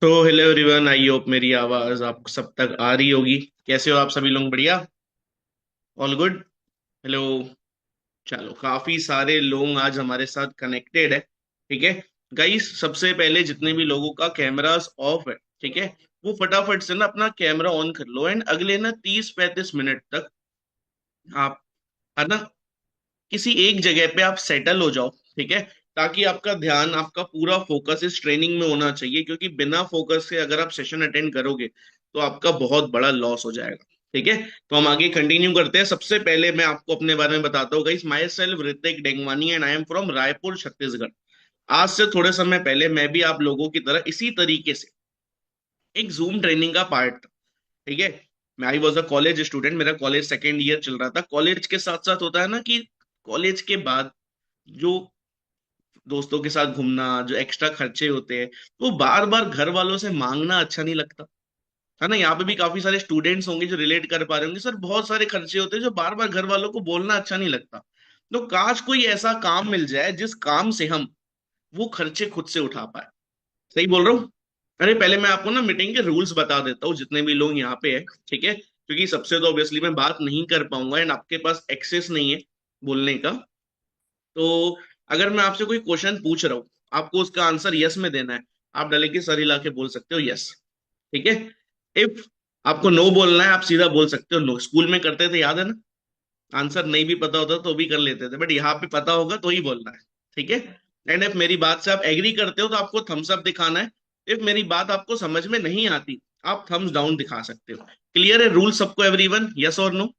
तो hello everyone, I hope मेरी आवाज आप सब तक आ रही होगी। कैसे हो आप सभी लोग? बढ़िया? All good? हेलो। चलो, काफी सारे लोग आज हमारे साथ कनेक्टेड है। ठीक है गाइस, सबसे पहले जितने भी लोगों का कैमरास ऑफ है, ठीक है, वो फटाफट से ना अपना कैमरा ऑन कर लो एंड अगले ना 30-35 मिनट तक आप, है ना, किसी एक जगह पे आप सेटल हो जाओ। ठीक है, ताकि आपका ध्यान, आपका पूरा फोकस इस ट्रेनिंग में होना चाहिए, क्योंकि बिना फोकस के अगर आप सेशन अटेंड करोगे तो आपका बहुत बड़ा लॉस हो जाएगा। ठीक है, तो हम आगे कंटिन्यू करते हैं। सबसे पहले मैं आपको अपने बारे में बताता हूँ guys. Myself Hrithik Dengwani and I am from Raipur, Chhattisgarh. आज से थोड़े समय पहले मैं भी आप लोगों की तरह इसी तरीके से एक जूम ट्रेनिंग का पार्ट था। ठीक है, मैं I was a college student, मेरा कॉलेज सेकेंड ईयर चल रहा था। कॉलेज के साथ साथ होता है ना कि कॉलेज के बाद जो दोस्तों के साथ घूमना, जो एक्स्ट्रा खर्चे होते हैं, वो बार बार घर वालों से मांगना अच्छा नहीं लगता। है ना, यहाँ पे भी काफी सारे स्टूडेंट्स होंगे जो रिलेट कर पा रहे होंगे। सर, बहुत सारे खर्चे होते हैं जो बार बार घर वालों को बोलना अच्छा नहीं लगता। तो काश कोई ऐसा काम मिल जाए जिस काम से हम वो खर्चे खुद से उठा पाए। सही बोल रहा हूँ? अरे पहले मैं आपको ना मीटिंग के रूल्स बता देता हूँ, जितने भी लोग यहाँ पे है। ठीक है, क्योंकि सबसे तो ऑब्वियसली मैं बात नहीं कर पाऊंगा एंड आपके पास एक्सेस नहीं है बोलने का। तो अगर मैं आपसे कोई क्वेश्चन पूछ रहा हूँ, आपको उसका आंसर यस में देना है। आप डालेंगे सर हिला के बोल सकते हो यस। ठीक है, इफ आपको नो बोलना है, आप सीधा बोल सकते हो नो। स्कूल में करते थे, याद है ना? आंसर नहीं भी पता होता तो भी कर लेते थे, बट यहाँ पे पता होगा तो ही बोलना है। ठीक है, एंड इफ मेरी बात से आप एग्री करते हो तो आपको थम्स अप दिखाना है। इफ मेरी बात आपको समझ में नहीं आती, आप थम्स डाउन दिखा सकते हो। क्लियर है रूल सबको? एवरीवन, यस और नो?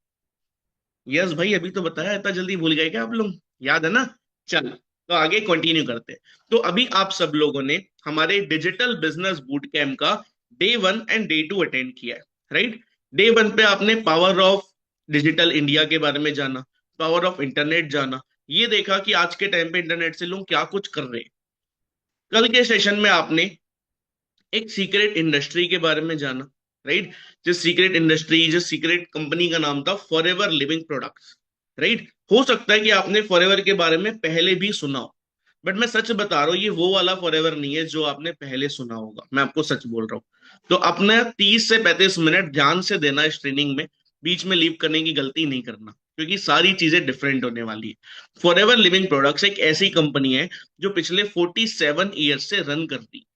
यस भाई, अभी तो बताया, इतना जल्दी भूल गए क्या आप लोग? याद है ना? चलो, तो आगे कंटिन्यू करते हैं। तो अभी आप सब लोगों ने हमारे डिजिटल बिजनेस बूट कैम्प का डे 1 एंड डे 2 अटेंड किया है, राइट? डे 1 पे आपने पावर ऑफ डिजिटल इंडिया के बारे में जाना, पावर ऑफ इंटरनेट जाना, ये देखा कि आज के टाइम पे इंटरनेट से लोग क्या कुछ कर रहे हैं। कल के सेशन में आपने एक सीक्रेट इंडस्ट्री के बारे में जाना, राइट? जिस सीक्रेट इंडस्ट्री, जिस सीक्रेट कंपनी का नाम था फॉरएवर लिविंग प्रोडक्ट्स, राइट? हो सकता है कि आपने फॉरएवर के बारे में पहले भी सुना हो, बट मैं सच बता रहा हूँ, ये वो वाला फॉरएवर नहीं है जो आपने पहले सुना होगा। मैं आपको सच बोल रहा हूँ। तो अपने 30 से 35 मिनट ध्यान से देना इस ट्रेनिंग में। बीच में लीव करने की गलती नहीं करना, क्योंकि सारी चीजें डिफरेंट होने वाली है। फॉरएवर लिविंग प्रोडक्ट्स एक ऐसी कंपनी है जो पिछले 47 ईयर से रन करती,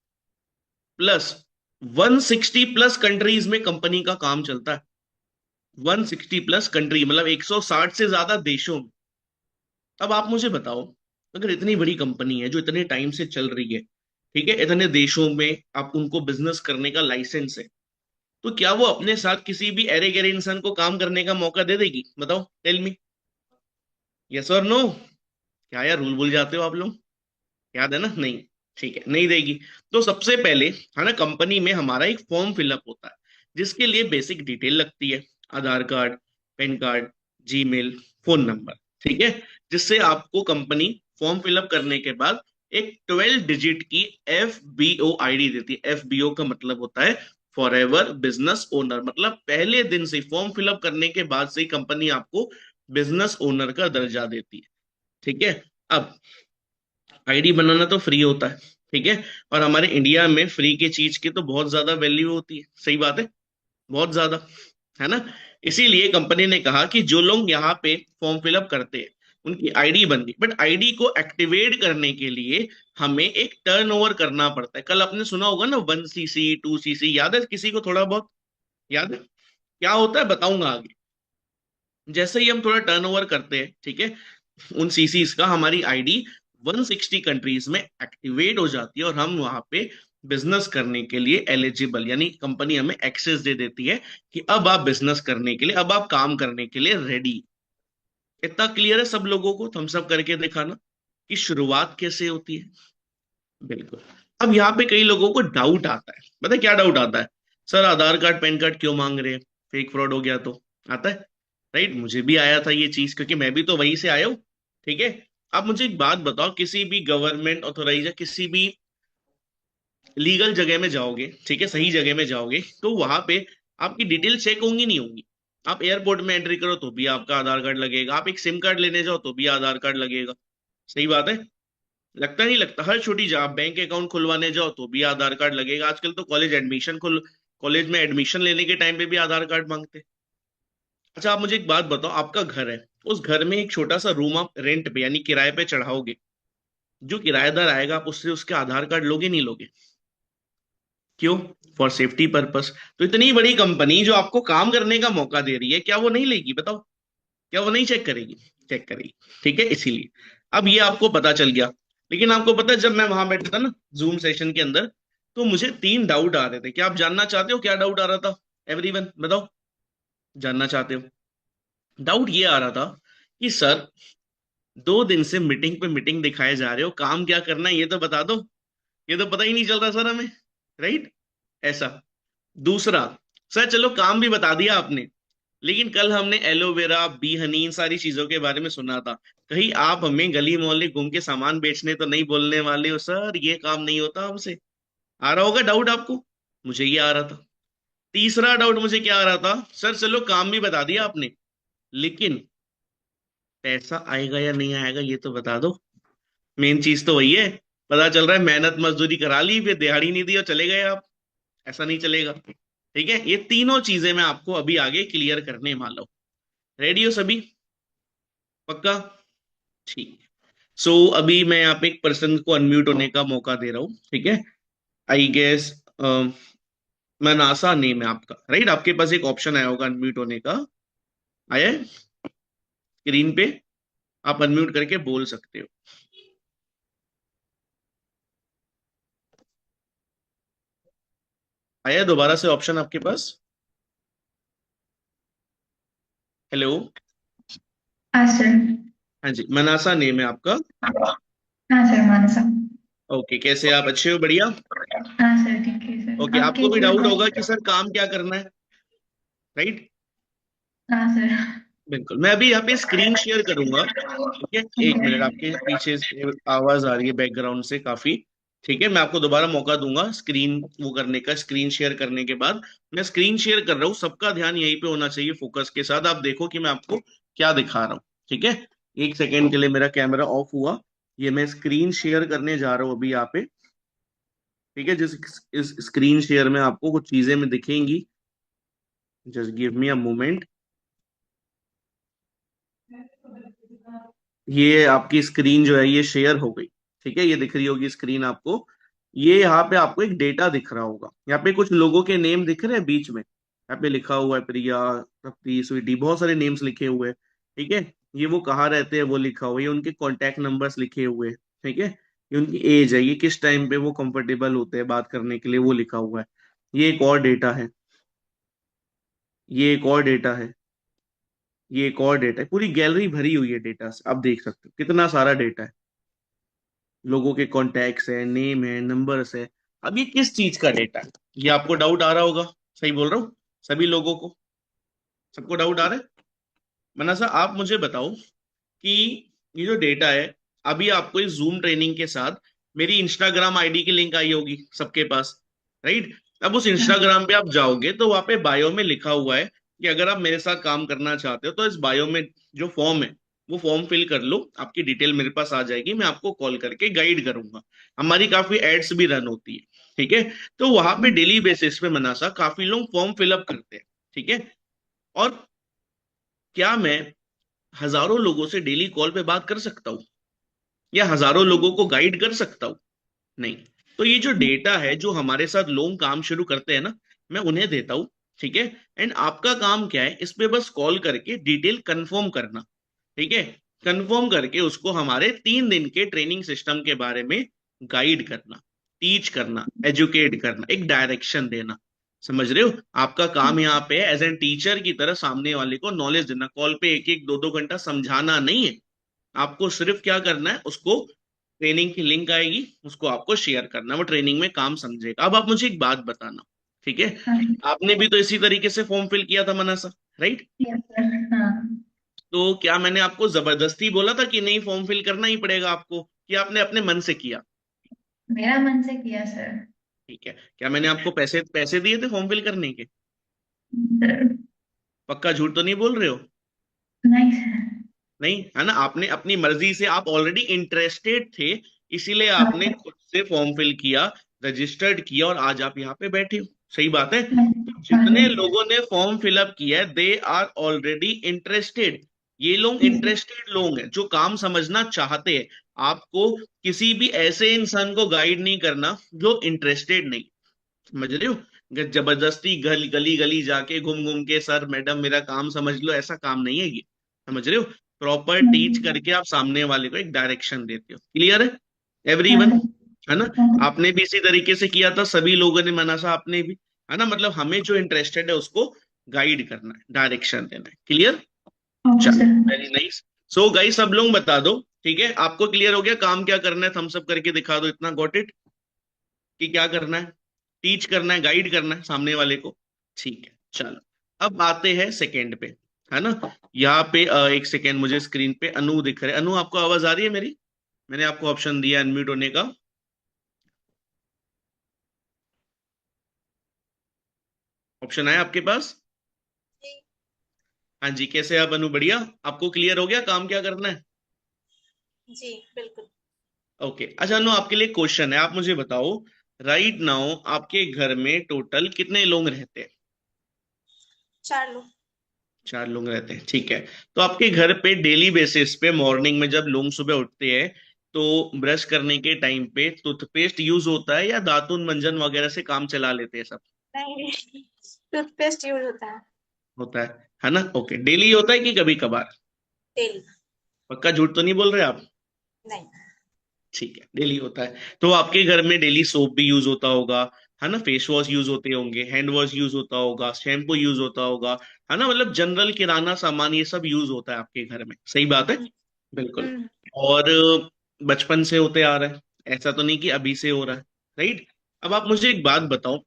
प्लस 160 प्लस कंट्रीज में कंपनी का काम चलता है। 160 प्लस कंट्री मतलब 160 से ज्यादा देशों में। अब आप मुझे बताओ, अगर इतनी बड़ी कंपनी है जो इतने टाइम से चल रही है, ठीक है, इतने देशों में आप उनको बिजनेस करने का लाइसेंस है, तो क्या वो अपने साथ किसी भी अरे गहरे इंसान को काम करने का मौका दे देगी? बताओ, टेल मी, यस और नो? क्या यार, रूल भूल जाते हो आप लोग? याद है ना? नहीं, ठीक है, नहीं देगी। तो सबसे पहले, है ना, कंपनी में हमारा एक फॉर्म फिलअप होता है जिसके लिए बेसिक डिटेल लगती है। Aadhaar card, PAN card, Gmail, phone number. ठीक है, जिससे आपको कंपनी फॉर्म फिलअप करने के बाद एक 12 डिजिट की FBO ID देती है। FBO का मतलब होता है फॉर एवर बिजनेस ओनर, मतलब पहले दिन से फॉर्म फिलअप करने के बाद से ही कंपनी आपको बिजनेस ओनर का दर्जा देती है। ठीक है, अब आईडी बनाना तो फ्री होता है, ठीक है, और हमारे इंडिया में फ्री की चीज की तो बहुत ज्यादा वैल्यू होती है। सही बात है, बहुत ज्यादा, है ना? इसीलिए कंपनी ने कहा कि जो लोग यहाँ पे फॉर्म फिलअप करते हैं उनकी आईडी बन गई, बट आईडी को एक्टिवेट करने के लिए हमें एक टर्नओवर करना पड़ता है। कल आपने सुना होगा ना, 1cc 2cc, याद है किसी को थोड़ा बहुत? याद है क्या होता है? बताऊंगा आगे। जैसे ही हम थोड़ा टर्नओवर करते हैं, ठीक है, उन सीसीज का, हमारी आईडी 160 कंट्रीज में एक्टिवेट हो जाती है और हम वहां पे बिजनेस करने के लिए एलिजिबल, यानी कंपनी हमें एक्सेस दे देती है कि अब आप बिजनेस करने के लिए, अब आप काम करने के लिए रेडी। इतना क्लियर है सब लोगों को? थम्स अप करके दिखाना कि शुरुआत कैसे होती है। बिल्कुल। अब यहाँ पे कई लोगों को डाउट आता है। पता है क्या डाउट आता है? सर, आधार कार्ड पैन कार्ड क्यों मांग रहे हैं? फेक फ्रॉड हो गया तो? आता है, राइट? मुझे भी आया था ये चीज, क्योंकि मैं भी तो वहीं से आया हूँ। ठीक है, आप मुझे एक बात बताओ, किसी भी गवर्नमेंट ऑथोराइज या किसी भी लीगल जगह में जाओगे, ठीक है, सही जगह में जाओगे, तो वहां पे आपकी डिटेल चेक होंगी नहीं होंगी? आप एयरपोर्ट में एंट्री करो तो भी आपका आधार कार्ड लगेगा, आप एक सिम कार्ड लेने जाओ तो भी आधार कार्ड लगेगा। सही बात है। लगता नहीं लगता, हर छोटी जगह बैंक अकाउंट खुलवाने जाओ तो भी आधार कार्ड लगेगा। आजकल तो कॉलेज में एडमिशन लेने के टाइम पे भी आधार कार्ड मांगते हैं। अच्छा, आप मुझे एक बात बताओ, आपका घर है, उस घर में एक छोटा सा रूम आप रेंट पे यानी किराए पे चढ़ाओगे, जो किराएदार आएगा आप उससे उसके आधार कार्ड लोगे नहीं लोगे? क्यों? For safety purpose. तो इतनी बड़ी कंपनी जो आपको काम करने का मौका दे रही है, क्या वो नहीं लेगी बताओ? क्या वो नहीं चेक करेगी? चेक करेगी। ठीक है, इसीलिए अब ये आपको पता चल गया। लेकिन आपको पता है, जब मैं वहां बैठा था ना जूम सेशन के अंदर, तो मुझे 3 डाउट आ रहे थे। क्या आप जानना चाहते हो क्या डाउट आ रहा था? एवरीवन बताओ, जानना चाहते हो? डाउट ये आ रहा था कि सर, 2 दिन से मीटिंग पे मीटिंग दिखाए जा रहे हो, काम क्या करना है ये तो बता दो। ये तो पता ही नहीं चल रहा सर हमें। राइट? ऐसा। दूसरा, सर चलो काम भी बता दिया आपने, लेकिन कल हमने एलोवेरा बी हनी इन सारी चीजों के बारे में सुना था। कहीं आप हमें गली मोहल्ले घूम के सामान बेचने तो नहीं बोलने वाले हो सर? ये काम नहीं होता हमसे। आ रहा होगा डाउट आपको? मुझे ये आ रहा था। तीसरा डाउट मुझे क्या आ रहा था, सर चलो काम भी बता दिया आपने, लेकिन पैसा आएगा या नहीं आएगा ये तो बता दो। मेन चीज तो वही है। पता चल रहा है मेहनत मजदूरी करा ली, फिर दिहाड़ी नहीं दी और चले गए आप। ऐसा नहीं चलेगा। ठीक है, ये तीनों चीजें मैं आपको अभी आगे क्लियर करने वाला हूं। रेडी हो सभी? पक्का? ठीक। सो अभी मैं यहाँ पे एक पर्सन को अनम्यूट होने का मौका दे रहा हूँ, ठीक है? आई गेस मनासा नेम है आपका, राइट? आपके पास एक ऑप्शन आया होगा अनम्यूट होने का। आया है स्क्रीन पे? आप अनम्यूट करके बोल सकते हो। आया है दोबारा से ऑप्शन आपके पास? हेलो? हाँ सर। हाँ जी, मनासा नेम है आपका। हाँ सर, मानसा। ओके, कैसे आप? अच्छे हो? बढ़िया। हाँ सर, ठीक है सर, ओके, आप आपको भी कैसे डाउट हो? होगा कि सर काम क्या करना है, राइट? हाँ सर। बिल्कुल, मैं अभी यहाँ पे स्क्रीन शेयर करूंगा। ठीक है, ठीक एक है। मिनट, आपके पीछे से आवाज आ रही है बैकग्राउंड से काफी। ठीक है, मैं आपको दोबारा मौका दूंगा स्क्रीन वो करने का। स्क्रीन शेयर करने के बाद मैं स्क्रीन शेयर कर रहा हूँ, सबका ध्यान यहीं पे होना चाहिए, फोकस के साथ आप देखो कि मैं आपको क्या दिखा रहा हूँ। ठीक है, एक सेकेंड के लिए मेरा कैमरा ऑफ हुआ। ये मैं स्क्रीन शेयर करने जा रहा हूँ अभी यहाँ पे। ठीक है, जिस इस स्क्रीन शेयर में आपको कुछ चीजें में दिखेंगी। Just give me a moment. ये आपकी स्क्रीन जो है ये शेयर हो गई। ठीक है, ये दिख रही होगी स्क्रीन आपको। ये यहाँ पे आपको एक डेटा दिख रहा होगा, यहाँ पे कुछ लोगों के नेम दिख रहे हैं बीच में। यहाँ पे लिखा हुआ है प्रिया, तप्ती, स्वीटी, बहुत सारे नेम्स लिखे हुए हैं। ठीक है, ये वो कहाँ रहते हैं वो लिखा हुआ है, ये उनके कॉन्टैक्ट नंबर्स लिखे हुए हैं। ठीक है, ये उनकी एज है, ये किस टाइम पे वो कंफर्टेबल होते हैं बात करने के लिए वो लिखा हुआ है। ये एक और डेटा है। ये एक और डेटा है। ये एक और डेटा है, पूरी गैलरी भरी हुई है डेटा से, आप देख सकते हो कितना सारा डेटा है। लोगों के कॉन्टैक्ट्स है, नेम है, नंबर्स है। अब ये किस चीज का डेटा है? ये आपको डाउट आ रहा होगा। सही बोल रहा हूँ? सभी लोगों को, सबको डाउट आ रहा है? मना आप मुझे बताओ कि ये जो डेटा है, अभी आपको इस जूम ट्रेनिंग के साथ मेरी इंस्टाग्राम आईडी की लिंक आई होगी सबके पास, राइट? अब उस हाँ इंस्टाग्राम पे आप जाओगे तो वहां पे बायो में लिखा हुआ है कि अगर आप मेरे साथ काम करना चाहते हो तो इस बायो में जो फॉर्म है वो फॉर्म फिल कर लो, आपकी डिटेल मेरे पास आ जाएगी, मैं आपको कॉल करके गाइड करूंगा। हमारी काफी एड्स भी रन होती है। ठीक है, तो वहां पे डेली बेसिस पे मनासा काफी लोग फॉर्म फिलअप करते हैं। ठीक है, और क्या मैं हजारों लोगों से डेली कॉल पे बात कर सकता हूँ या हजारों लोगों को गाइड कर सकता हूँ? नहीं। तो ये जो डेटा है, जो हमारे साथ लोग काम शुरू करते हैं ना, मैं उन्हें देता हूँ। ठीक है, एंड आपका काम क्या है, इस पे बस कॉल करके डिटेल कंफर्म करना। ठीक है, कंफर्म करके उसको हमारे 3 दिन के ट्रेनिंग सिस्टम के बारे में गाइड करना, टीच करना, एजुकेट करना, एक डायरेक्शन देना। समझ रहे हो? आपका काम यहाँ पे एज एन टीचर की तरह सामने वाले को नॉलेज देना, कॉल पे एक एक दो दो घंटा समझाना नहीं है। आपको सिर्फ क्या करना है, उसको ट्रेनिंग की लिंक आएगी, उसको आपको शेयर करना है, वो ट्रेनिंग में काम समझेगा। अब आप मुझे एक बात बताना, ठीक है? हाँ। आपने भी तो इसी तरीके से फॉर्म फिल किया था मनासा, राइट? Yes sir. हाँ। तो क्या मैंने आपको जबरदस्ती बोला था कि नहीं फॉर्म फिल करना ही पड़ेगा आपको, कि आपने अपने मन से किया? मेरा मन से किया सर। ठीक है, क्या मैंने आपको पैसे पैसे दिए थे फॉर्म फिल करने के? सर। पक्का झूठ तो नहीं बोल रहे हो? नहीं सर। नहीं है ना? आपने अपनी मर्जी से, आप ऑलरेडी इंटरेस्टेड थे इसीलिए हाँ आपने सर। खुद से फॉर्म फिल किया, रजिस्टर्ड किया और आज आप यहाँ पे बैठे हो। सही बात है। हाँ तो हाँ जितने सर। लोगों ने फॉर्म फिलअप किया है दे आर ऑलरेडी इंटरेस्टेड। ये लोग हम्म, इंटरेस्टेड लोग हैं जो काम समझना चाहते हैं। आपको किसी भी ऐसे इंसान को गाइड नहीं करना जो इंटरेस्टेड नहीं। समझ रहे हो? जबरदस्ती गली गली गली जाके घूम घूम के सर मैडम मेरा काम समझ लो, ऐसा काम नहीं है ये। समझ रहे हो? प्रॉपर टीच हम्म, करके आप सामने वाले को एक डायरेक्शन देते हो। क्लियर है हाँ एवरीवन? सर। है ना? हाँ आपने भी इसी तरीके से किया था, सभी लोगों ने मना सा, आपने भी। है ना? मतलब हमें जो इंटरेस्टेड है उसको गाइड करना है, डायरेक्शन देना है। क्लियर? हाँ चलो, sir. Very nice. So guys सब लोग बता दो। ठीक है, आपको क्लियर हो गया काम क्या करना है? थम्स अप करके दिखा दो इतना, गॉट इट? कि क्या करना है? टीच करना है, गाइड करना है सामने वाले को। ठीक है, चलो। अब आते हैं सेकंड पे। है ना? यहाँ पे एक सेकेंड, मुझे स्क्रीन पे अनु दिख रहा है। अनु, आपको आवाज आ रही है मेरी? मैंने आपको ऑप्शन दिया अनम्यूट होने का। ऑप्शन आया आपके पास? जी। हाँ जी, कैसे हैं आप अनु? बढ़िया। आपको क्लियर हो गया काम क्या करना है? जी बिल्कुल। ओके, अच्छा अनु, आपके लिए क्वेश्चन है, आप मुझे बताओ। राइट नाउ आपके घर में टोटल कितने लोग रहते हैं? 4 लोग। 4 लोग रहते हैं, ठीक है। तो आपके घर पे डेली बेसिस पे मॉर्निंग में जब लोग सुबह उठते हैं तो ब्रश करने के टाइम पे टूथपेस्ट यूज होता है या दातुन मंजन वगैरह से काम चला लेते हैं सब? नहीं, टूथपेस्ट यूज होता है। होता है ना? ओके, डेली होता है कि कभी कभार? डेली। पक्का झूठ तो नहीं बोल रहे आप? नहीं। ठीक है, डेली होता है। तो आपके घर में डेली सोप भी यूज होता होगा, है ना? फेस वॉश यूज होते होंगे, हैंड वॉश यूज होता होगा, शैम्पू यूज होता होगा। है ना? मतलब जनरल किराना सामान ये सब यूज होता है आपके घर में। सही बात है? हम्म। बिल्कुल। हम्म। और बचपन से होते आ रहा है, ऐसा तो नहीं कि अभी से हो रहा है। राइट? अब आप मुझे एक बात बताओ।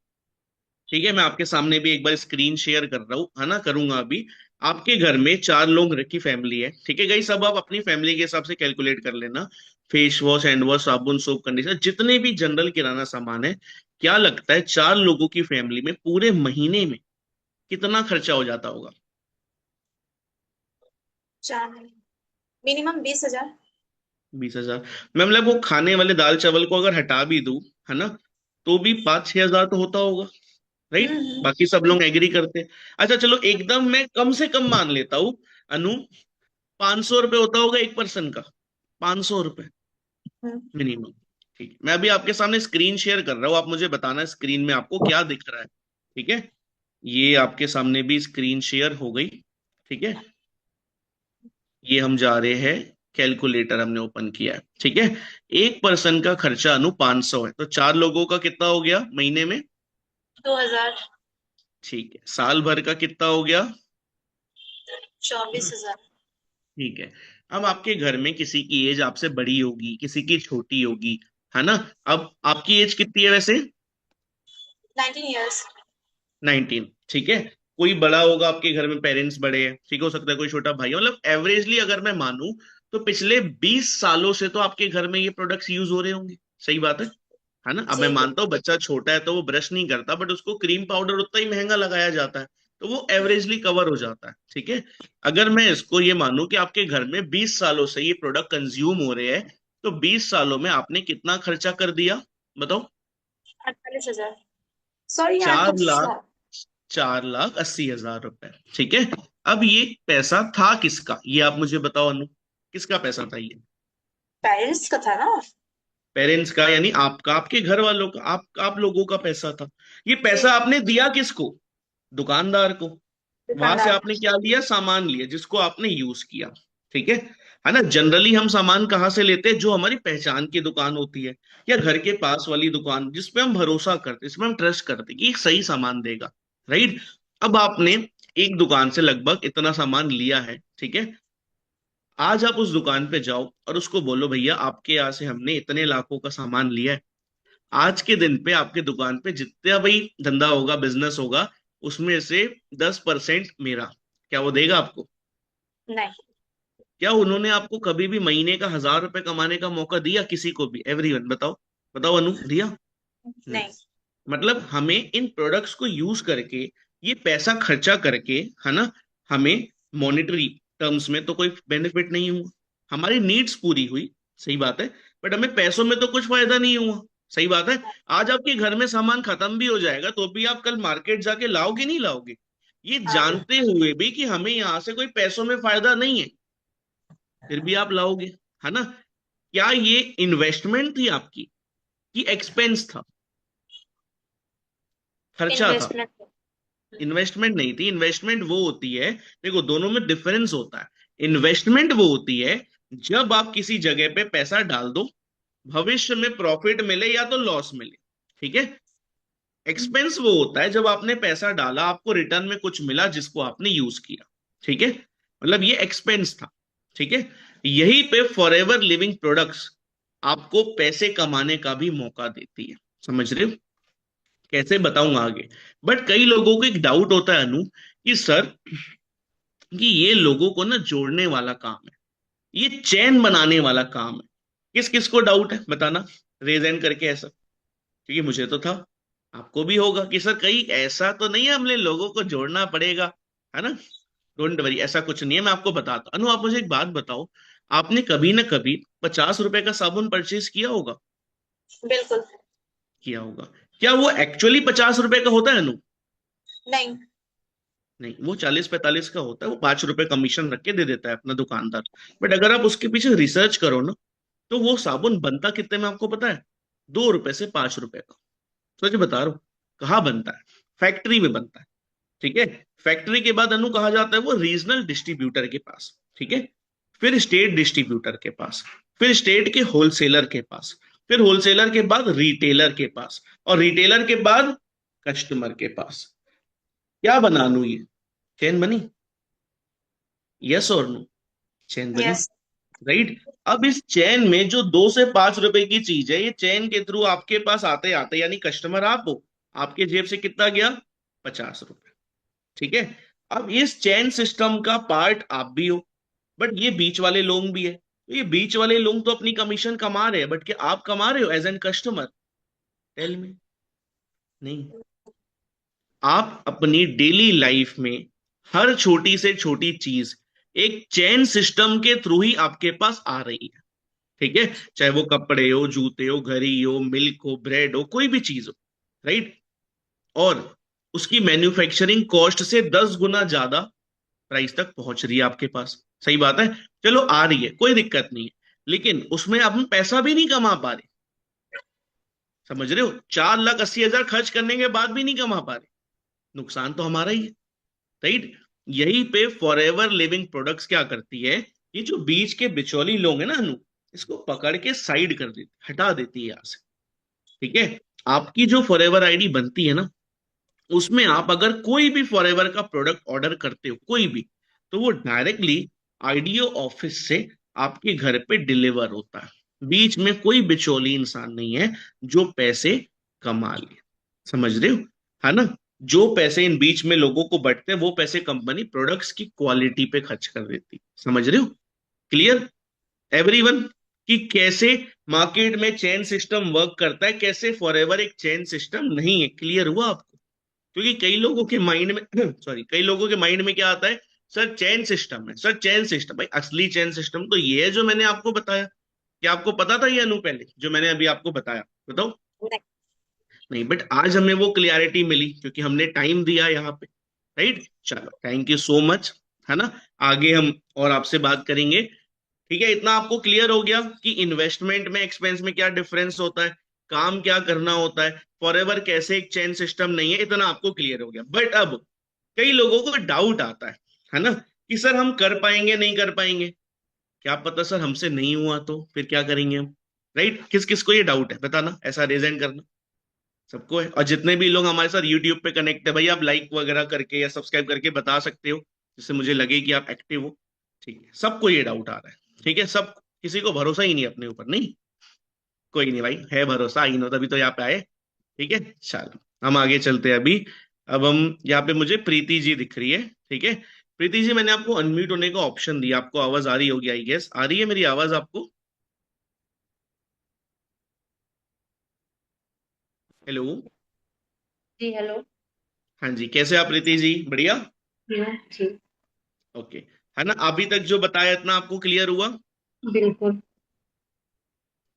ठीक है, मैं आपके सामने भी एक बार स्क्रीन शेयर कर रहा हूँ, है ना, करूंगा अभी। आपके घर में 4 लोग की फैमिली है, ठीक है? गई सब आप अपनी फैमिली के हिसाब से कैलकुलेट कर लेना। फेस वॉश, हैंड वॉश, साबुन, सोप, कंडीशनर, जितने भी जनरल किराना सामान है। क्या लगता है 4 लोगों की फैमिली में पूरे महीने में कितना खर्चा हो जाता होगा? 4 मिनिमम 20,000। 20,000? मैं मतलब वो खाने वाले दाल चावल को अगर हटा भी दूं, है ना, तो भी 5-6 हजार तो होता होगा। राइट? हम्म। बाकी सब लोग एग्री करते हैं। अच्छा चलो, एकदम मैं कम से कम मान लेता हूँ अनु, 500 रुपये होता होगा एक पर्सन का। 500 रुपये हम्म। मिनिमम। ठीक है, मैं अभी आपके सामने स्क्रीन शेयर कर रहा हूँ, आप मुझे बताना स्क्रीन में आपको क्या दिख रहा है। ठीक है, ये आपके सामने भी स्क्रीन शेयर हो गई। ठीक है, ये हम जा रहे हैं, कैलकुलेटर हमने ओपन किया है। ठीक है, एक पर्सन का खर्चा अनु 500 है, तो 4 लोगों का कितना हो गया महीने में? 2,000। ठीक है, साल भर का कितना हो गया? 24,000। ठीक है। अब आपके घर में किसी की एज आपसे बड़ी होगी, किसी की छोटी होगी, है ना? अब आपकी एज कितनी है वैसे? 19 years। 19, ठीक है। कोई बड़ा होगा आपके घर में, पेरेंट्स बड़े हैं, ठीक, हो सकता है कोई छोटा भाई है। मतलब एवरेजली अगर मैं मानूं तो पिछले 20 सालों से तो आपके घर में ये प्रोडक्ट्स यूज हो रहे होंगे। सही बात है ना? अब मैं जी मानता हूँ बच्चा छोटा है तो वो ब्रश नहीं करता, बट उसको क्रीम पाउडर उतना ही महंगा लगाया जाता है, तो वो एवरेजली कवर हो जाता है। ठीक है, अगर मैं इसको ये मानूं कि आपके घर में 20 सालों से ये प्रोडक्ट कंज्यूम हो रहे हैं, तो 20 सालों में आपने कितना खर्चा कर दिया? बताओ। 48,000। सॉरी, चार 38 लाख लाख 4,80,000 रुपए। ठीक है। अब ये पैसा था किसका, ये आप मुझे बताओ अनु, किसका पैसा था ये? पेरेंट्स का था ना। पेरेंट्स का, यानी आपका, आपके घर वालों का, आप लोगों का पैसा था। ये जी। पैसा आपने दिया किसको? दुकानदार को। वहां से दुकानदार। आपने क्या लिया? सामान लिया जिसको आपने यूज किया। ठीक है ना? जनरली हम सामान कहाँ से लेते हैं? जो हमारी पहचान की दुकान होती है, या घर के पास वाली दुकान जिसपे हम भरोसा करते हैं, जिसपे हम ट्रस्ट करते हैं कि एक सही सामान देगा। राइट? अब आपने एक दुकान से लगभग इतना सामान लिया है, ठीक है। आज आप उस दुकान पे जाओ और उसको बोलो भैया आपके यहाँ से हमने इतने लाखों का सामान लिया है। आज के दिन पे आपके दुकान पे जितना भाई धंधा होगा, बिजनेस होगा, उसमें से 10% मेरा। क्या वो देगा आपको? नहीं। क्या उन्होंने आपको कभी भी महीने का 1,000 रुपए कमाने का मौका दिया किसी को भी? एवरीवन बताओ। बताओ अनु, दिया? नहीं। नहीं। मतलब हमें इन प्रोडक्ट्स को यूज करके, ये पैसा खर्चा करके, है ना, हमें मॉनेटरी टर्म्स में तो कोई बेनिफिट नहीं हुआ। हमारी नीड्स पूरी हुई, सही बात है, बट हमें पैसों में तो कुछ फायदा नहीं हुआ। सही बात है। आज आपके घर में सामान खत्म भी हो जाएगा तो भी आप कल मार्केट जाके लाओगे नहीं लाओगे, ये हाँ, जानते हुए भी कि हमें यहां से कोई पैसों में फायदा नहीं है, फिर भी आप लाओगे, है ना? क्या ये इन्वेस्टमेंट थी आपकी कि एक्सपेंस था, खर्चा था? इन्वेस्टमेंट। इन्वेस्टमेंट नहीं थी। इन्वेस्टमेंट वो होती है, देखो दोनों में डिफरेंस होता है। इन्वेस्टमेंट वो होती है जब आप किसी जगह पे पैसा डाल दो, भविष्य में प्रॉफिट मिले या तो लॉस मिले, ठीक है। एक्सपेंस वो होता है जब आपने पैसा डाला, आपको रिटर्न में कुछ मिला जिसको आपने यूज किया, ठीक है, मतलब ये एक्सपेंस था, ठीक है। यही पे फॉरएवर लिविंग प्रोडक्ट्स आपको पैसे कमाने का भी मौका देती है। समझ रहे हो? कैसे बताऊंगा आगे। बट कई लोगों को एक डाउट होता है अनु, कि सर, कि ये लोगों को ना जोड़ने वाला काम है, ये चैन बनाने वाला काम है। किस किस को डाउट है बताना, रेज हैंड करके ऐसा, क्योंकि मुझे तो था, आपको भी होगा कि सर कहीं ऐसा तो नहीं है हमने लोगों को जोड़ना पड़ेगा, है ना? डोंट वरी, ऐसा कुछ नहीं है, मैं आपको बताता हूं। अनु आप मुझे एक बात बताओ, आपने कभी ना कभी 50 रुपए का साबुन परचेज किया होगा? बिल्कुल। किया होगा। क्या वो एक्चुअली 50 रुपए का होता है अनु? नहीं। नहीं, वो 40-45 का होता है, वो 5 रुपए कमीशन रख के दे देता है अपना दुकानदार। बट अगर आप उसके पीछे रिसर्च करो ना, तो वो साबुन बनता कितने में आपको पता है? 2 रुपए से 5 रुपए का। सच बता रहा हूं। कहाँ बनता है? फैक्ट्री में बनता है, ठीक है। फैक्ट्री के बाद अनु कहा जाता है वो रीजनल डिस्ट्रीब्यूटर के पास, ठीक है। फिर स्टेट डिस्ट्रीब्यूटर के पास, फिर स्टेट के होलसेलर के पास, फिर होलसेलर के बाद रिटेलर के पास, और रिटेलर के बाद कस्टमर के पास। क्या बना अनु ये? चेन बनी? यस और नो? चेन बनी, यस। राइट। अब इस चेन में जो 2 से 5 रुपए की चीज है, ये चेन के थ्रू आपके पास आते आते, यानी कस्टमर आप हो, आपके जेब से कितना गया? 50 रुपए, ठीक है। अब इस चेन सिस्टम का पार्ट आप भी हो, बट ये बीच वाले लोग भी है। तो ये बीच वाले लोग तो अपनी कमीशन कमा रहे हैं, बट क्या आप कमा रहे हो as an customer? Tell me. नहीं। आप अपनी डेली लाइफ में हर छोटी से छोटी चीज एक चेन सिस्टम के थ्रू ही आपके पास आ रही है, ठीक है। चाहे वो कपड़े हो, जूते हो, घड़ी हो, मिल्क हो, ब्रेड हो, कोई भी चीज हो, राइट। और उसकी मैन्युफैक्चरिंग कॉस्ट से 10 गुना ज्यादा प्राइस तक पहुंच रही है आपके पास। सही बात है। चलो आ रही है, कोई दिक्कत नहीं है, लेकिन उसमें आप हम पैसा भी नहीं कमा पा रहे। समझ रहे हो? 4,80,000 खर्च करने के बाद भी नहीं कमा पा रहे, नुकसान तो हमारा ही है, राइट। यही पे फॉरएवर लिविंग प्रोडक्ट्स क्या करती है, ये जो बीच के बिचौली लोग हैं ना अनु, इसको पकड़ के साइड कर देती, हटा देती है यहाँ से, ठीक है। आपकी जो फॉरएवर आईडी बनती है ना, उसमें आप अगर कोई भी फॉरएवर का प्रोडक्ट ऑर्डर करते हो, कोई भी, तो वो डायरेक्टली आईडीओ ऑफिस से आपके घर पे डिलीवर होता है। बीच में कोई बिचौली इंसान नहीं है जो पैसे कमा ले। समझ रहे हो? है ना? जो पैसे इन बीच में लोगों को बंटते हैं, वो पैसे कंपनी प्रोडक्ट्स की क्वालिटी पे खर्च कर देती है। समझ रहे हो? क्लियर एवरीवन, कि कैसे मार्केट में चेन सिस्टम वर्क करता है, कैसे फॉरएवर एक चेन सिस्टम नहीं है। क्लियर हुआ आपको? क्योंकि कई लोगों के माइंड में सॉरी, कई लोगों के माइंड में क्या आता है, सर चेन सिस्टम है, सर चेन सिस्टम। भाई असली चेन सिस्टम तो ये है जो मैंने आपको बताया। क्या आपको पता था ये अनु पहले, जो मैंने अभी आपको बताया? बताओ। नहीं। नहीं, बट आज हमें वो क्लियरिटी मिली क्योंकि हमने टाइम दिया यहाँ पे, राइट। चलो थैंक यू सो मच, है ना। आगे हम और आपसे बात करेंगे, ठीक है। इतना आपको क्लियर हो गया कि इन्वेस्टमेंट में एक्सपेंस में क्या डिफरेंस होता है, काम क्या करना होता है, फॉरएवर कैसे एक चेन सिस्टम नहीं है, इतना आपको क्लियर हो गया। बट अब कई लोगों को डाउट आता है ना, कि सर हम कर पाएंगे नहीं कर पाएंगे? क्या पता सर हमसे नहीं हुआ तो फिर क्या करेंगे हम, राइट। किस किस को ये डाउट है बताना, ऐसा रेजेंट करना। सबको है। और जितने भी लोग हमारे साथ यूट्यूब पे कनेक्ट है भाई, आप लाइक वगैरह करके या सब्सक्राइब करके बता सकते हो, जिससे मुझे लगे कि आप एक्टिव हो, ठीक है। सबको ये डाउट आ रहा है, ठीक है। सब, किसी को भरोसा ही नहीं अपने ऊपर, नहीं। कोई नहीं भाई, है भरोसा, आई नो, तभी तो यहाँ पे आए, ठीक है। चलो हम आगे चलते हैं अभी। अब हम यहाँ पे, मुझे प्रीति जी दिख रही है, ठीक है। प्रीति जी, मैंने आपको अनम्यूट होने का ऑप्शन दिया, आपको आवाज आ रही होगी, आई गेस आ रही है मेरी आवाज आपको? हेलो। जी हेलो। हाँ जी, कैसे आप प्रीति जी? बढ़िया। जी। ओके। है ना, अभी तक जो बताया इतना आपको क्लियर हुआ? बिल्कुल।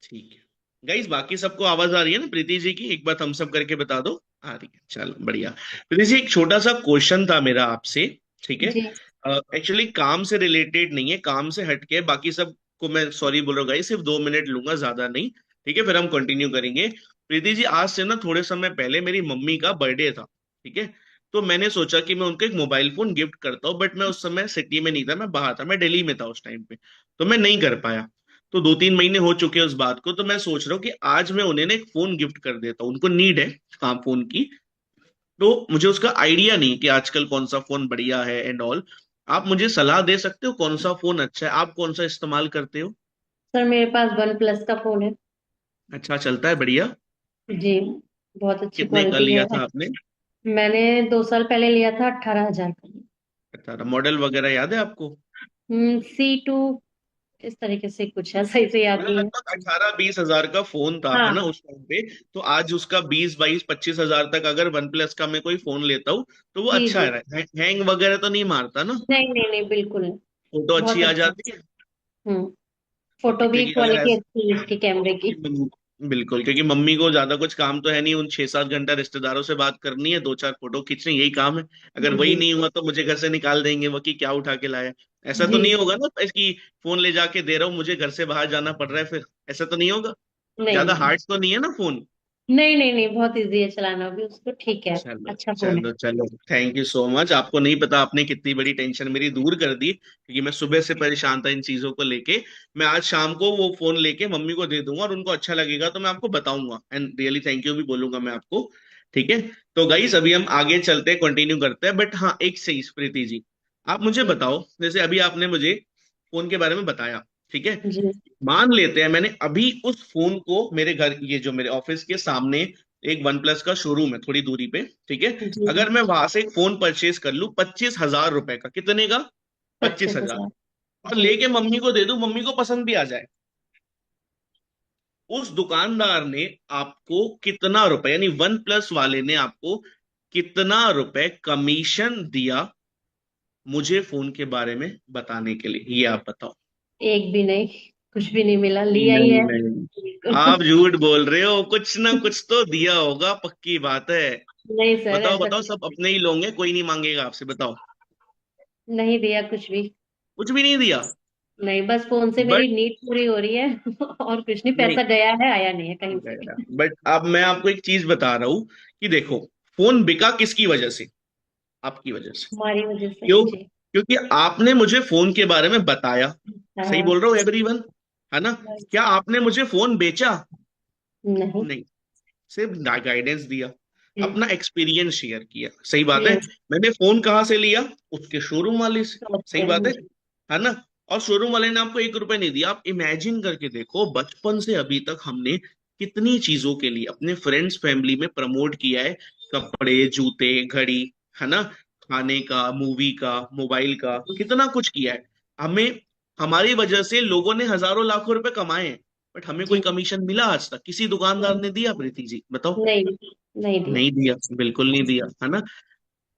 ठीक है गाइस, बाकी सबको आवाज आ रही है ना प्रीति जी की? एक बात हम सब करके बता दो। आ रही है, चलो बढ़िया। प्रीति जी, एक छोटा सा क्वेश्चन था मेरा आपसे। ठीक है, जी एक्चुअली काम से रिलेटेड नहीं है, काम से हटके, बाकी सब को मैं सॉरी बोल रहा हूँ गाइस, सिर्फ 2 मिनट लूंगा, ज्यादा नहीं। ठीक है, फिर हम कंटिन्यू करेंगे। प्रीति जी, आज से ना थोड़े समय पहले मेरी मम्मी का बर्थडे था। ठीक है, तो मैंने सोचा कि मैं उनको एक मोबाइल फोन गिफ्ट करता हूँ, बट मैं उस समय सिटी में नहीं था, मैं बाहर था, मैं दिल्ली में था उस टाइम पे। तो मैं नहीं कर पाया। तो 2-3 महीने हो चुके हैं उस बात को, तो मैं सोच रहा हूँ कि आज मैं उन्हें ना एक फोन गिफ्ट कर देता हूँ, उनको नीड है हाँ फोन की। तो मुझे उसका आइडिया नहीं कि आजकल कौन सा फोन बढ़िया है एंड ऑल। आप मुझे सलाह दे सकते हो कौन सा फोन अच्छा है? आप कौन सा इस्तेमाल करते हो? सर, मेरे पास वन प्लस का फोन है। अच्छा चलता है, बढ़िया। जी, बहुत अच्छी कितने का क्वालिटी लिया है। था आपने? मैंने 2 साल पहले लिया था 18,000 का। 18? मॉडल वगैरह याद है आपको? C2, इस तरीके से कुछ है, सही से याद मतलब नहीं है। लगभग 18-20 हजार का फोन था, है हाँ ना उस टाइम पे? तो आज उसका 20-22-25 हजार तक अगर वन प्लस का मैं कोई फोन लेता हूँ तो वो जी अच्छा जी। है। हैंग वगैरह तो नहीं मारता ना? नहीं नहीं नहीं, बिल्कुल नहीं। फोटो अच्छी बहुत आ अच्छा। जाती है? हम्म। ओके, फोटो भी क्योंकि अगर क्वालिटी अच्छी है इसकी कैमरे की। बिल्कुल, क्योंकि मम्मी को ज्यादा कुछ काम तो है नहीं, उन 6-7 घंटा रिश्तेदारों से बात करनी है, 2-4 फोटो खींचनी, यही काम है। अगर वही जी नहीं हुआ तो मुझे घर से निकाल देंगे वो कि क्या उठा के लाया। ऐसा तो जी। नहीं होगा ना इसकी? फोन ले जाके दे रहा हूँ, मुझे घर से बाहर जाना पड़ रहा है फिर? ऐसा तो नहीं होगा? नहीं ज्यादा नहीं हार्ड तो नहीं है ना फोन? नहीं नहीं नहीं, बहुत इजी है चलाना भी उसको, ठीक है। चलो अच्छा फोन है। चलो चलो, थैंक यू सो मच। आपको नहीं पता आपने कितनी बड़ी टेंशन मेरी दूर कर दी, क्योंकि मैं सुबह से परेशान था इन चीजों को लेके। मैं आज शाम को वो फोन लेके मम्मी को दे दूंगा, और उनको अच्छा लगेगा तो मैं आपको बताऊंगा, एंड रियली थैंक यू भी बोलूंगा मैं आपको। ठीक है, तो गाइस अभी हम आगे चलते हैं, कंटिन्यू करते हैं, बट हाँ एक चीज प्रीति जी, आप मुझे जी बताओ, जैसे अभी आपने मुझे फोन के बारे में बताया, ठीक है, जी मान लेते हैं मैंने अभी उस फोन को मेरे घर, ये जो मेरे ऑफिस के सामने एक वन प्लस का शोरूम है थोड़ी दूरी पे, ठीक है, जी। अगर मैं वहां से एक फोन परचेज कर लूं 25 हजार रुपए का, कितने का? पच्चीस पच्चीस हजार हजार और जी। लेके मम्मी को दे दूं, मम्मी को पसंद भी आ जाए, उस दुकानदार ने आपको कितना रुपए, यानी वन प्लस वाले ने आपको कितना रुपए कमीशन दिया मुझे फोन के बारे में बताने के लिए? ये आप बताओ। एक भी नहीं, कुछ भी नहीं मिला, नहीं लिया ही नहीं है। नहीं, आप झूठ बोल रहे हो, कुछ ना कुछ तो दिया होगा, पक्की बात है। नहीं सर, बताओ ऐसा बताओ, कुछ सब अपने ही लोग हैं, कोई नहीं मांगेगा आपसे, बताओ। नहीं दिया कुछ भी। कुछ भी नहीं दिया? नहीं, बस फोन से बट मेरी नीड पूरी हो रही है और कुछ नहीं, नहीं, पैसा गया है आया नहीं है कहीं से भी। बट अब मैं आपको एक चीज बता रहा हूं कि देखो, फोन बिका किसकी वजह से? आपकी वजह से। हमारी वजह से क्यों? जी। क्योंकि आपने मुझे फोन के बारे में बताया। सही हाँ। बोल रहा हूँ एवरीवन, है ना? क्या आपने मुझे फोन बेचा? नहीं। नहीं, सिर्फ गाइडेंस दिया, जी। अपना एक्सपीरियंस शेयर किया। सही बात है। यस। मैंने फोन कहाँ से लिया? उसके शोरूम वाले से। सही बात जी। है ना? और शोरूम वाले ने आपको 1 रुपए नहीं दिया। आप इमेजिन करके देखो, बचपन से अभी तक हमने कितनी चीजों के लिए अपने फ्रेंड्स फैमिली में प्रमोट किया है, कपड़े, जूते, घड़ी, है ना, खाने का, मूवी का, मोबाइल का, कितना कुछ किया है। हमें, हमारी वजह से लोगों ने हजारों लाखों रुपए कमाए हैं, बट हमें कोई जी। कमीशन मिला आज तक? किसी दुकानदार ने दिया प्रीति जी, बताओ? नहीं, नहीं दिया। नहीं दिया, बिल्कुल नहीं दिया, है ना?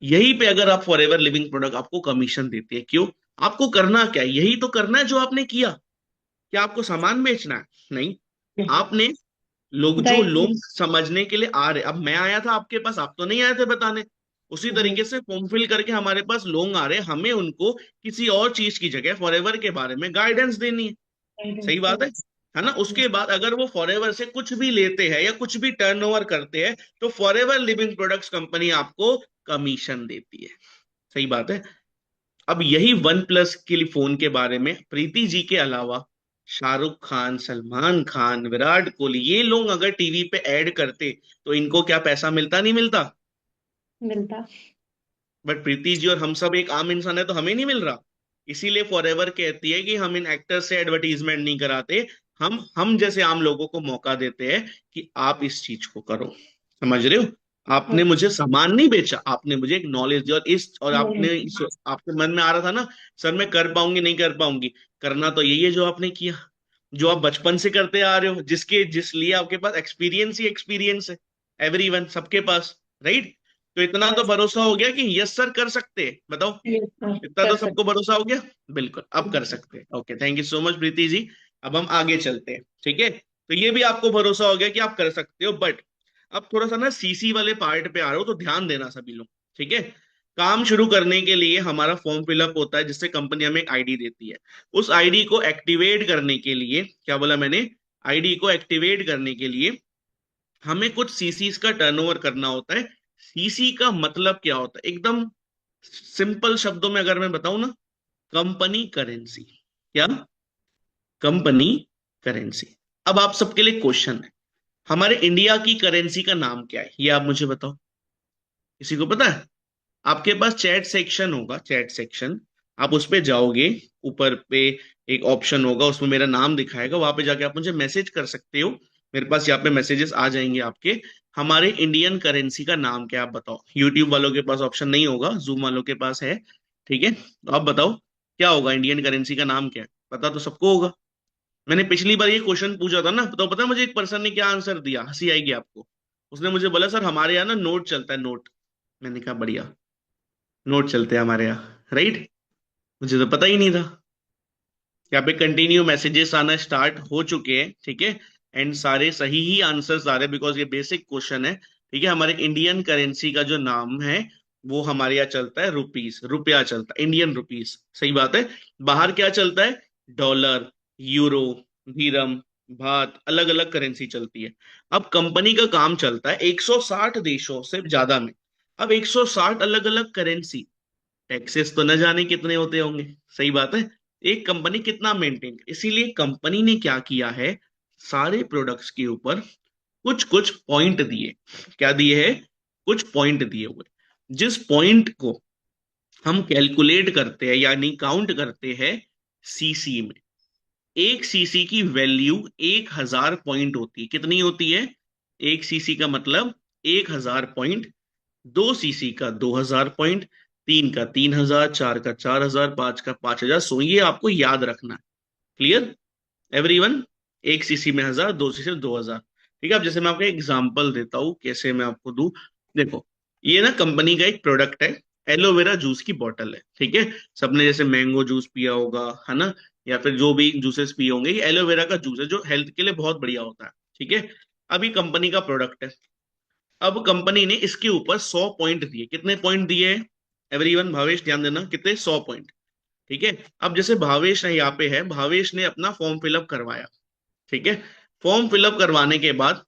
यही पे अगर आप फॉर एवर लिविंग प्रोडक्ट आपको कमीशन देती है, क्यों? आपको करना क्या है? यही तो करना है जो आपने किया। क्या आपको सामान बेचना है? नहीं। आपने, लोग गाइड। समझने के लिए आ रहे, अब मैं आया था आपके पास, आप तो नहीं आए थे बताने। उसी जी। तरीके से फॉर्म फिल करके हमारे पास लोग आ रहे हैं, हमें उनको किसी और चीज की जगह फॉरएवर के बारे में गाइडेंस देनी है। गाइडेंस सही बात है ना? उसके बाद अगर वो फॉरएवर से कुछ भी लेते हैं या कुछ भी टर्नओवर करते हैं, तो फॉरएवर लिविंग प्रोडक्ट्स कंपनी आपको कमीशन देती है। सही बात है। अब यही वन प्लस के फोन के बारे में प्रीति जी के अलावा शाहरुख खान, सलमान खान, विराट कोहली, ये लोग अगर टीवी पे ऐड करते तो इनको क्या पैसा मिलता? नहीं मिलता? मिलता। बट प्रीति जी और हम सब एक आम इंसान है, तो हमें नहीं मिल रहा। इसीलिए फॉरएवर कहती है कि हम इन एक्टर्स से एडवर्टीजमेंट नहीं कराते, हम जैसे आम लोगों को मौका देते हैं कि आप इस चीज को करो। समझ रहे हो? आपने मुझे सामान नहीं बेचा, आपने मुझे एक नॉलेज दी, और नहीं। आपके मन में आ रहा था ना, सर मैं कर पाऊंगी नहीं कर पाऊंगी, करना तो यही है जो आपने किया, जो आप बचपन से करते आ रहे हो, जिस लिए आपके पास एक्सपीरियंस ही एक्सपीरियंस है, एवरीवन, सबके पास, राइट? तो इतना तो यस। भरोसा हो गया कि यस सर कर सकते हैं, बताओ? यस सर, इतना कर तो सबको सकते। भरोसा हो गया। बिल्कुल, अब कर सकते हैं। Okay, thank you so much Preeti ji. अब हम आगे चलते हैं, ठीक है? तो ये भी आपको भरोसा हो गया कि आप कर सकते हो। बट अब थोड़ा सा ना सीसी वाले पार्ट पे आ रहे हो, तो ध्यान देना सभी लोग, ठीक है। काम शुरू करने के लिए हमारा फॉर्म फिलअप होता है, जिससे कंपनी हमें एक आईडी देती है। उस आईडी को एक्टिवेट करने के लिए, क्या बोला मैंने, आईडी को एक्टिवेट करने के लिए हमें कुछ सीसीस का टर्नओवर करना होता है। सीसी का मतलब क्या होता है, एकदम सिंपल शब्दों में अगर मैं बताऊं ना, कंपनी करेंसी। क्या? Company currency. अब आप सबके लिए क्वेश्चन है, हमारे इंडिया की करेंसी का नाम क्या है, ये आप मुझे बताओ। किसी को पता है? आपके पास चैट सेक्शन होगा, चैट सेक्शन, आप उस पे जाओगे, ऊपर पे एक ऑप्शन होगा, उसमें मेरा नाम दिखाएगा, वहां पे जाके आप मुझे मैसेज कर सकते हो। मेरे पास यहाँ पे मैसेजेस आ जाएंगे आपके। हमारे इंडियन करेंसी का नाम क्या है, आप बताओ। यूट्यूब वालों के पास ऑप्शन नहीं होगा, जूम वालों के पास है, ठीक है। तो आप बताओ क्या होगा, इंडियन करेंसी का नाम क्या है, पता तो सबको होगा। मैंने पिछली बार ये क्वेश्चन पूछा था ना, तो पता है मुझे एक पर्सन ने क्या आंसर दिया, हंसी आएगी आपको। उसने मुझे बोला, सर हमारे यहाँ ना नोट चलता है, नोट। मैंने कहा बढ़िया, नोट चलते हैं हमारे यहाँ, राइट। मुझे तो पता ही नहीं था। यहाँ पे कंटिन्यू मैसेजेस आना स्टार्ट हो चुके हैं, ठीक है। एंड सारे सही ही आंसर्स आ रहे हैं, बिकॉज ये बेसिक क्वेश्चन है, ठीक है। हमारे इंडियन करेंसी का जो नाम है, वो हमारे यहाँ चलता है रुपीस, रुपया चलता है, इंडियन रुपीस, सही बात है। बाहर क्या चलता है? डॉलर, यूरो, धीरम, भात, अलग अलग करेंसी चलती है। अब कंपनी का काम चलता है 160 देशों से ज्यादा में। अब 160 अलग अलग करेंसी, टैक्सेस तो न जाने कितने होते होंगे, सही बात है। एक कंपनी कितना मेंटेन, इसीलिए कंपनी ने क्या किया है, सारे प्रोडक्ट्स के ऊपर कुछ कुछ पॉइंट दिए। क्या दिए है? कुछ पॉइंट दिए हुए, जिस पॉइंट को हम कैलकुलेट करते हैं, यानी काउंट करते हैं सीसी में। एक सीसी की वैल्यू 1000 पॉइंट होती है। कितनी होती है? एक सीसी का मतलब 1000 पॉइंट। 2 सीसी का 2000 पॉइंट, 3 का 3000, 4 का 4000, 5 का 5000। सो ये आपको याद रखना है। Clear everyone? एक सीसी में 1000, 2 सीसी में 2000। ठीक है। अब जैसे मैं आपको एग्जांपल देता हूं, कैसे मैं आपको दूं। देखो, ये ना कंपनी का एक प्रोडक्ट है, एलोवेरा जूस की बॉटल है, ठीक है। सबने जैसे मैंगो जूस पिया होगा, है ना, या फिर जो भी जूसेस पिए होंगे, ये एलोवेरा का जूस है, जो हेल्थ के लिए बहुत बढ़िया होता है, ठीक है। अभी कंपनी का प्रोडक्ट है। अब कंपनी ने इसके ऊपर 100 पॉइंट दिए। कितने पॉइंट दिए? एवरीवन, भावेश ध्यान देना, कितने? 100 पॉइंट, ठीक है। अब जैसे भावेश है यहाँ पे है, भावेश ने अपना फॉर्म फिलअप करवाया, ठीक है। फॉर्म फिलअप करवाने के बाद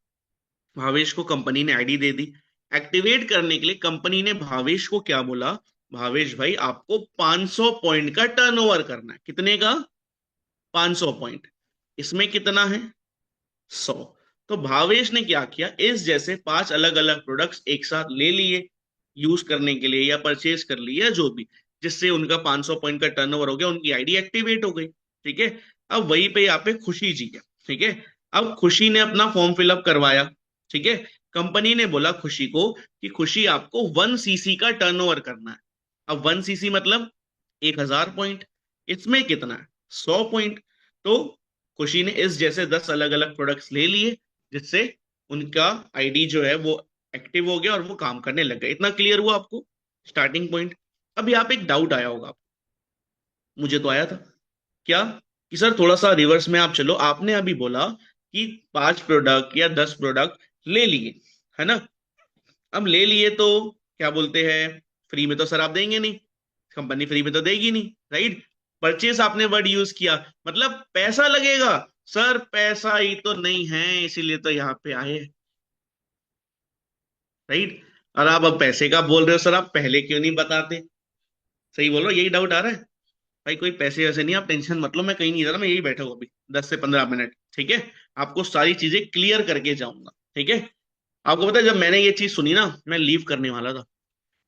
भावेश को कंपनी ने आईडी दे दी। एक्टिवेट करने के लिए कंपनी ने भावेश को क्या बोला, भावेश भाई आपको 500 पॉइंट का टर्नओवर करना है। कितने का? 500 पॉइंट। इसमें कितना है? 100। तो भावेश ने क्या किया, इस जैसे 5 अलग अलग प्रोडक्ट्स एक साथ ले लिए, यूज करने के लिए या परचेज कर लिए, या जो भी, जिससे उनका 500 पॉइंट का टर्नओवर हो गया, उनकी आईडी एक्टिवेट हो गई, ठीक है। अब वहीं पे यहाँ पे खुशी जी है, ठीक है। अब खुशी ने अपना फॉर्म फिलअप करवाया, ठीक है। कंपनी ने बोला खुशी को कि खुशी आपको 1 सीसी का टर्नओवर करना है। अब 1 सीसी मतलब 1000 पॉइंट। इसमें कितना है? 100 पॉइंट। तो खुशी ने इस जैसे 10 अलग अलग प्रोडक्ट्स ले लिए, जिससे उनका आईडी जो है वो एक्टिव हो गया और वो काम करने लग गए। इतना क्लियर हुआ आपको स्टार्टिंग पॉइंट? अब यहाँ पे एक डाउट आया होगा, मुझे तो आया था। क्या? कि सर थोड़ा सा रिवर्स में आप चलो, आपने अभी बोला कि 5 प्रोडक्ट या 10 प्रोडक्ट ले लिए, है ना। अब ले लिए तो क्या बोलते हैं, फ्री में तो सर आप देंगे नहीं, कंपनी फ्री में तो देगी नहीं, राइट। परचेस आपने वर्ड यूज किया, मतलब पैसा लगेगा। सर पैसा ही तो नहीं है, इसीलिए तो यहाँ पे आए, राइट। और आप अब पैसे का बोल रहे हो, सर आप पहले क्यों नहीं बताते? सही बोलो, यही डाउट आ रहा है। भाई कोई पैसे वैसे नहीं, आप टेंशन मत लो, मैं कहीं नहीं जा रहा, मैं यही बैठा हूँ अभी 10 से 15 मिनट, ठीक है। आपको सारी चीजें क्लियर करके जाऊंगा, ठीक है। आपको पता है, जब मैंने ये चीज सुनी ना, मैं लीव करने वाला था,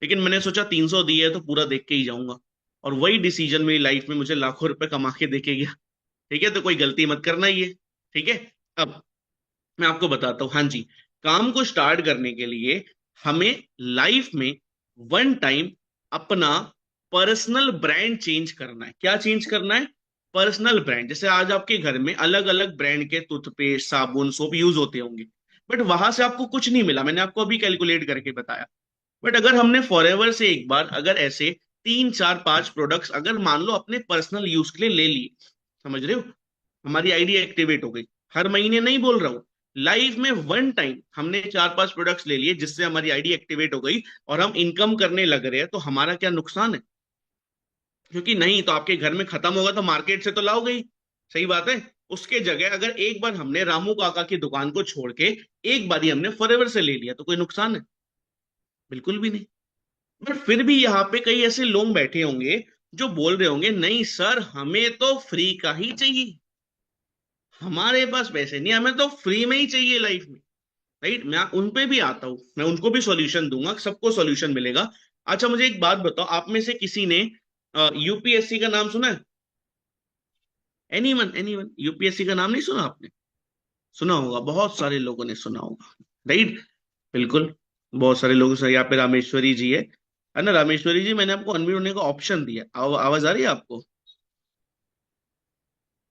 लेकिन मैंने सोचा 300 दिए है तो पूरा देख के ही जाऊंगा। और वही डिसीजन मेरी लाइफ में मुझे लाखों रुपए कमा के देके गया, ठीक है। तो कोई गलती मत करना ये, ठीक है। अब मैं आपको बताता हूँ, हाँ जी। काम को स्टार्ट करने के लिए हमें लाइफ में वन टाइम अपना पर्सनल ब्रांड चेंज करना है। क्या चेंज करना है? Personal brand. जैसे आज आपके घर में अलग अलग ब्रांड के टूथपेस्ट, साबुन, सोप यूज होते होंगे, बट वहां से आपको कुछ नहीं मिला, मैंने आपको अभी कैलकुलेट करके बताया। बट अगर हमने फॉरएवर से एक बार अगर ऐसे 3 4 5 प्रोडक्ट्स अगर मान लो अपने पर्सनल यूज के लिए ले लिए, समझ रहे हो, हमारी आईडी एक्टिवेट हो गई, हर महीने नहीं बोल रहा हूँ, लाइफ में वन टाइम हमने 4-5 प्रोडक्ट्स ले लिए जिससे हमारी आईडी एक्टिवेट हो गई और हम इनकम करने लग रहे हैं, तो हमारा क्या नुकसान है? क्योंकि नहीं तो आपके घर में खत्म होगा तो मार्केट से तो लाओगे ही। सही बात है। उसके जगह अगर एक बार हमने रामू काका की दुकान को छोड़ के एक बार ही हमने फॉरएवर से ले लिया तो कोई नुकसान है? बिल्कुल भी नहीं। बट फिर भी यहाँ पे कई ऐसे लोग बैठे होंगे जो बोल रहे होंगे नहीं सर हमें तो फ्री का ही चाहिए, हमारे पास पैसे नहीं, हमें तो फ्री में ही चाहिए लाइफ में। राइट, मैं उन पे भी आता हूं, मैं उनको भी सॉल्यूशन दूंगा, सबको सॉल्यूशन मिलेगा। अच्छा मुझे एक बात बताओ, आप में से किसी ने यूपीएससी का नाम सुना है? एनीवन एनीवन यूपीएससी का नाम नहीं सुना आपने? सुना होगा, बहुत सारे लोगों ने सुना होगा। राइट, बिल्कुल। बहुत सारे लोगों से, यहाँ पे रामेश्वरी जी है ना? रामेश्वरी जी, मैंने आपको अनम्यूट होने का ऑप्शन दिया, आवाज आ रही है आपको?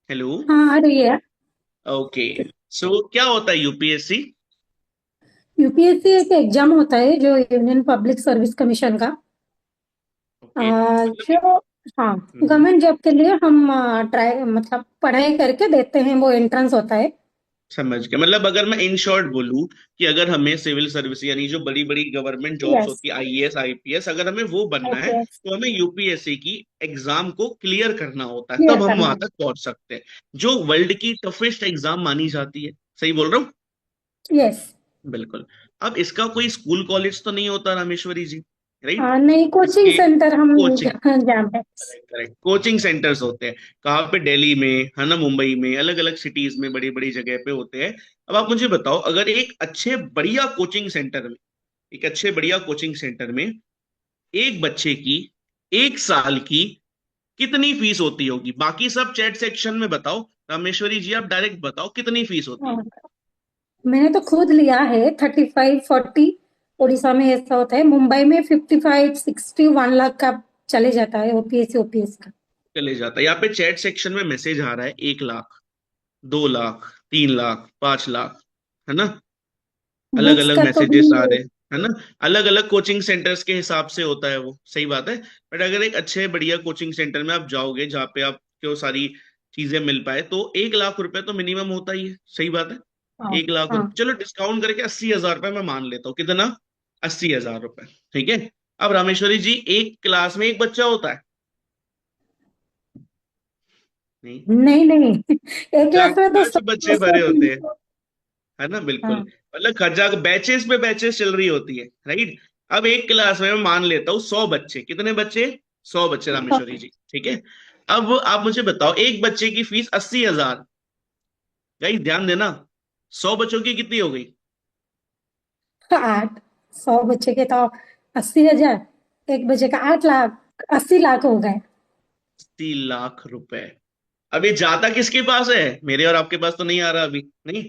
हेलो। हाँ आ रही है। ओके। सो क्या होता है यूपीएससी? यूपीएससी एक एग्जाम होता है जो यूनियन पब्लिक सर्विस कमीशन का, ओके, जो, हाँ, हम्म, गवर्नमेंट जॉब के लिए हम ट्राई मतलब पढ़ाई करके देते हैं, वो एंट्रेंस होता है। समझ गया। मतलब अगर मैं इन शॉर्ट बोलूं कि अगर हमें सिविल सर्विस यानी जो बड़ी बड़ी गवर्नमेंट जॉब्स यस, होती है, आईएएस आईपीएस, अगर हमें वो बनना है आईपीएस तो हमें यूपीएससी की एग्जाम को क्लियर करना होता है, क्लियर तब हम करना वहां है। तक पहुंच सकते हैं, जो वर्ल्ड की टफेस्ट एग्जाम मानी जाती है। सही बोल रहा हूँ? यस। बिल्कुल। अब इसका कोई स्कूल कॉलेज तो नहीं होता रामेश्वरी जी, राइट? नहीं, कोचिंग इसके सेंटर हम कोचिंग, जहाँ पे। करेक्ट करेक्ट, कोचिंग सेंटर्स होते हैं। कहाँ पे? दिल्ली में, है ना, मुंबई में, अलग अलग सिटीज में, बड़ी बड़ी जगह पे होते हैं। अब आप मुझे बताओ, अगर एक अच्छे बढ़िया कोचिंग सेंटर में, एक अच्छे बढ़िया कोचिंग सेंटर में एक बच्चे की 1 साल की कितनी फीस होती होगी? बाकी सब चैट सेक्शन में बताओ, रामेश्वरी जी आप डायरेक्ट बताओ कितनी फीस होती है? हाँ, मैंने तो खुद लिया है 35-40। उड़ीसा में ऐसा होता है, मुंबई में 55-60 1 लाख का चले जाता है ओपीएससी ओपीएस का। चले जाता है। यहाँ पे चैट सेक्शन में मैसेज आ रहा है 1 लाख, 2 लाख, 3 लाख, 5 लाख, है ना? अलग बुक्स अलग का तो भी। मैसेजेस आ रहे हैं, है ना? अलग अलग कोचिंग सेंटर्स के हिसाब से होता है वो, सही बात है। बट अगर एक अच्छे बढ़िया कोचिंग सेंटर में आप जाओगे जहाँ पे आपको सारी चीजें मिल पाए, तो 1 लाख रुपए तो मिनिमम होता ही है। सही बात है। हाँ, 1 लाख रुपए, हाँ, चलो डिस्काउंट करके 80,000 रुपए मैं मान लेता हूँ। कितना? 80,000 रुपए, ठीक है। अब रामेश्वरी जी, एक क्लास में एक बच्चा होता है? नहीं, नहीं नहीं, एक क्लास में तो 50 सौ बच्चे 200 भरे होते हैं, 300। है ना? बिल्कुल। हाँ। मतलब खर्चा बैचेस पे बैचेस चल रही होती है, राइट? अब एक क्लास में मैं मान लेता हूँ 100 बच्चे। कितने बच्चे? 100 बच्चे, रामेश्वरी जी, ठीक है। अब आप मुझे बताओ, एक बच्चे की फीस 80,000। गाइस ध्यान देना, 100 बच्चों की कितनी हो गई? 8, 100 बच्चे के तो 80,000, एक बच्चे का 8 लाख, 80 लाख हो गए। 80 लाख रुपए। अब ये जाता किसके पास है? मेरे और आपके पास तो नहीं आ रहा अभी, नहीं।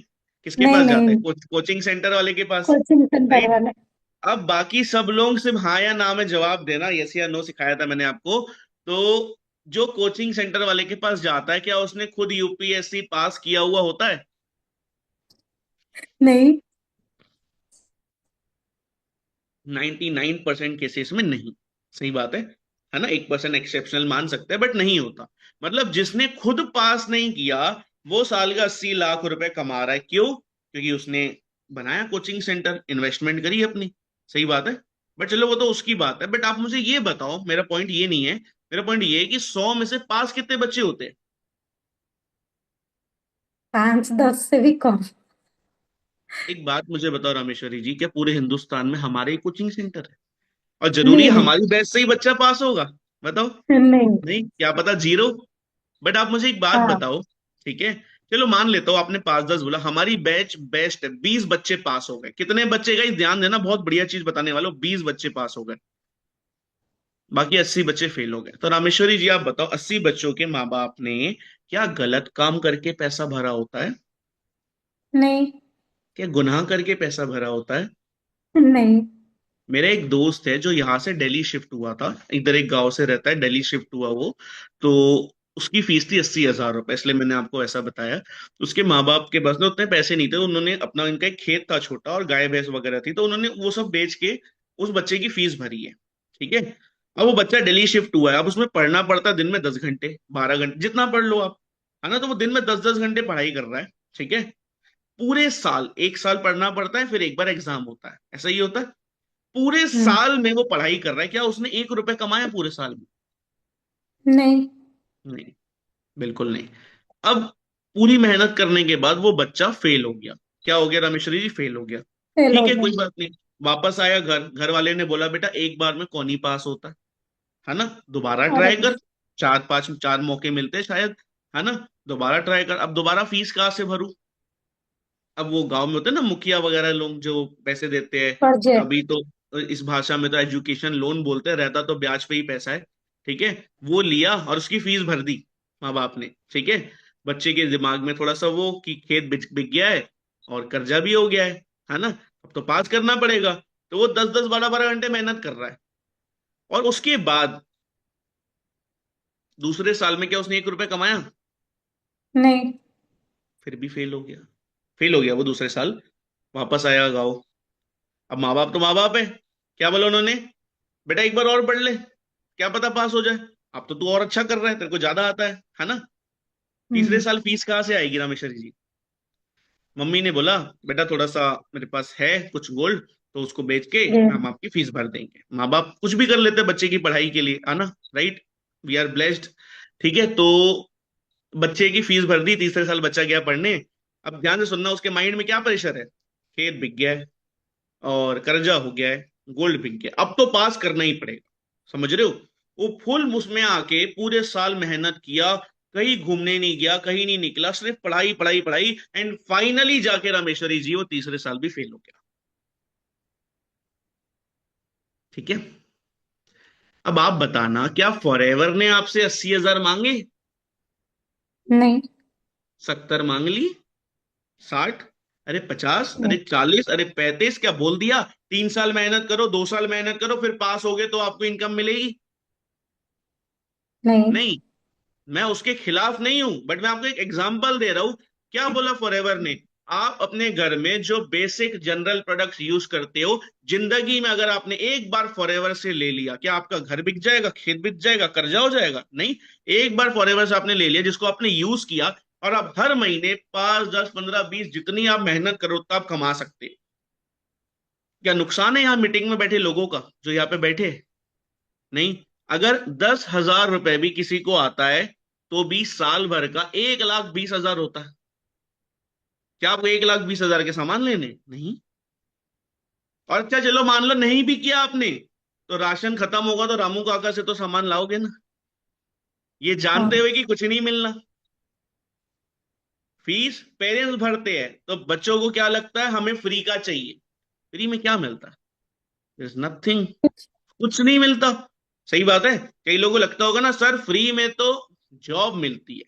किसके नहीं पास जाता है? नहीं, कोचिंग सेंटर वाले के पास, कोचिंग सेंटर राइट? वाले। अब बाकी सब लोग सिर्फ हाँ या ना में जवाब देना, यस या नो सिखाया था मैंने आपको। तो जो कोचिंग सेंटर वाले के पास जाता है, क्या उसने खुद यूपीएससी पास किया हुआ होता है? नहीं। 99% केसेस में नहीं। सही बात है ना? 1% एक्सेप्शनल मान सकते हैं, बट नहीं होता। मतलब जिसने खुद पास नहीं किया वो साल का 80 लाख रुपए कमा रहा है। क्यों? क्योंकि उसने बनाया कोचिंग सेंटर, इन्वेस्टमेंट करी अपनी। सही बात है। बट चलो वो तो उसकी बात है, बट आप मुझे ये बताओ, मेरा पॉइंट ये नहीं है। मेरा पॉइंट ये है कि 100 में से पास कितने बच्चे होते हैं? 5-10 से भी कम। एक बात मुझे बताओ रामेश्वरी जी, क्या पूरे हिंदुस्तान में हमारे ही कोचिंग सेंटर है? और जरूरी नहीं है नहीं हमारी बैच से ही बच्चा पास होगा? बताओ। नहीं। नहीं, क्या पता जीरो। बट आप मुझे एक बात हाँ, बताओ, ठीक है, चलो मान लेता हूँ आपने 5-10 बोला, हमारी बैच बेस्ट है, 20 बच्चे पास हो गए। कितने बच्चे? का ध्यान देना, बहुत बढ़िया चीज बताने वालों, 20 बच्चे पास हो गए, बाकी 80 बच्चे फेल हो गए। तो रामेश्वरी जी आप बताओ, 80 बच्चों के माँ बाप ने क्या गलत काम करके पैसा भरा होता है? नहीं क्या गुनाह करके पैसा भरा होता है? नहीं। मेरा एक दोस्त है जो यहाँ से दिल्ली शिफ्ट हुआ था, इधर एक गांव से रहता है, दिल्ली शिफ्ट हुआ वो। तो उसकी फीस थी 80,000 रुपए, इसलिए मैंने आपको ऐसा बताया। उसके माँ बाप के पास ना उतने पैसे नहीं थे, उन्होंने अपना, इनका एक खेत था छोटा और गाय भैंस वगैरह थी, तो उन्होंने वो सब बेच के उस बच्चे की फीस भरी है, ठीक है। अब वो बच्चा दिल्ली शिफ्ट हुआ है, अब उसमें पढ़ना पड़ता है दिन में 10 घंटे 12 घंटे, जितना पढ़ लो आप, है ना? तो वो दिन में 10-10 घंटे पढ़ाई कर रहा है। ठीक है। पूरे साल, एक साल पढ़ना पड़ता है, फिर एक बार एग्जाम होता है, ऐसा ही होता है। पूरे हम्म। साल में वो पढ़ाई कर रहा है, क्या उसने 1 रुपए कमाया पूरे साल में? नहीं। नहीं, बिल्कुल नहीं। अब पूरी मेहनत करने के बाद वो बच्चा फेल हो गया। क्या हो गया रामेश्वरी जी? फेल हो गया। फेल ठीक हो है, गया। कोई बात नहीं। वापस आया घर, घर वाले ने बोला बेटा एक बार में कौन ही पास होता है ना, दोबारा अरे। ट्राई कर। चार पांच चार मौके मिलते हैं शायद, है ना। दोबारा ट्राई कर। अब दोबारा फीस कहाँ से भरूं? अब वो गांव में होते हैं ना मुखिया वगैरह लोग जो पैसे देते हैं। कर्जे। अभी तो इस भाषा में तो एजुकेशन लोन बोलते हैं, रहता तो ब्याज पे ही पैसा है। ठीक है। वो लिया और उसकी फीस भर दी माँ बाप ने। ठीक है। बच्चे के दिमाग में थोड़ा सा वो कि खेत बिक बिक गया है और कर्जा भी हो गया है ना, अब तो पास करना पड़ेगा। तो वो 10 10 12 12 घंटे मेहनत कर रहा है। और उसके बाद दूसरे साल में क्या उसने 1 रुपए कमाया? नहीं। फिर भी फेल हो गया। फेल हो गया वो दूसरे साल। वापस आया गाँव। अब माँ बाप तो माँ बाप है। क्या बोला उन्होंने? बेटा एक बार और पढ़ ले, क्या पता पास हो जाए। अब तो तू और अच्छा कर रहा है, तेरे को ज्यादा आता है ना। तीसरे हम्म। साल फीस कहाँ से आएगी रामेश्वरी जी? मम्मी ने बोला बेटा थोड़ा सा मेरे पास है कुछ गोल्ड, तो उसको बेच के ये। हम आपकी फीस भर देंगे। माँ बाप कुछ भी कर लेते हैं बच्चे की पढ़ाई के लिए, है ना। राइट। We are blessed. ठीक है। तो बच्चे की फीस भर दी, तीसरे साल बच्चा गया पढ़ने। अब ध्यान से सुनना, उसके माइंड में क्या प्रेशर है? खेत बिक गया है और कर्जा हो गया है, गोल्ड बिक गया, अब तो पास करना ही पड़ेगा। समझ रहे हो? वो फुल उसमें आके पूरे साल मेहनत किया, कहीं घूमने नहीं गया, कहीं नहीं निकला, सिर्फ पढ़ाई पढ़ाई पढ़ाई, एंड फाइनली जाके रामेश्वरी जी वो तीसरे साल भी फेल हो गया। ठीक है। अब आप बताना, क्या फॉरएवर ने आपसे 80,000 मांगे? नहीं। 70 मांग ली? 60? अरे 50? अरे नहीं। 40? अरे 35? क्या बोल दिया 3 साल मेहनत करो, 2 साल मेहनत करो, फिर पास हो गए तो आपको इनकम मिलेगी? नहीं। नहीं। मैं उसके खिलाफ नहीं हूं, बट मैं आपको एक एग्जांपल दे रहा हूं। क्या बोला फॉरएवर ने? आप अपने घर में जो बेसिक जनरल प्रोडक्ट्स यूज करते हो, जिंदगी में अगर आपने एक बार फॉरएवर से ले लिया, क्या आपका घर बिक जाएगा, खेत बिक जाएगा, कर्जा हो जाएगा? नहीं। एक बार फॉरएवर से आपने ले लिया जिसको आपने यूज किया, और आप हर महीने 5 10 15 20 जितनी आप मेहनत करो उतना आप कमा सकते हैं। क्या नुकसान है यहाँ मीटिंग में बैठे लोगों का जो यहाँ पे बैठे हैं? नहीं। अगर 10,000 रुपए भी किसी को आता है, तो भी साल भर का 1,20,000 होता है। क्या आपको 1,20,000 के सामान लेने? नहीं। और अच्छा चलो मान लो नहीं भी किया आपने, तो राशन खत्म होगा तो रामू काका से तो सामान लाओगे ना, ये जानते हाँ। हुए कि कुछ नहीं मिलना। फीस पेरेंट्स भरते हैं, तो बच्चों को क्या लगता है हमें फ्री का चाहिए। फ्री में क्या मिलता है? Is nothing. कुछ नहीं मिलता। सही बात है। कई लोगों को लगता होगा ना सर फ्री में तो जॉब मिलती है,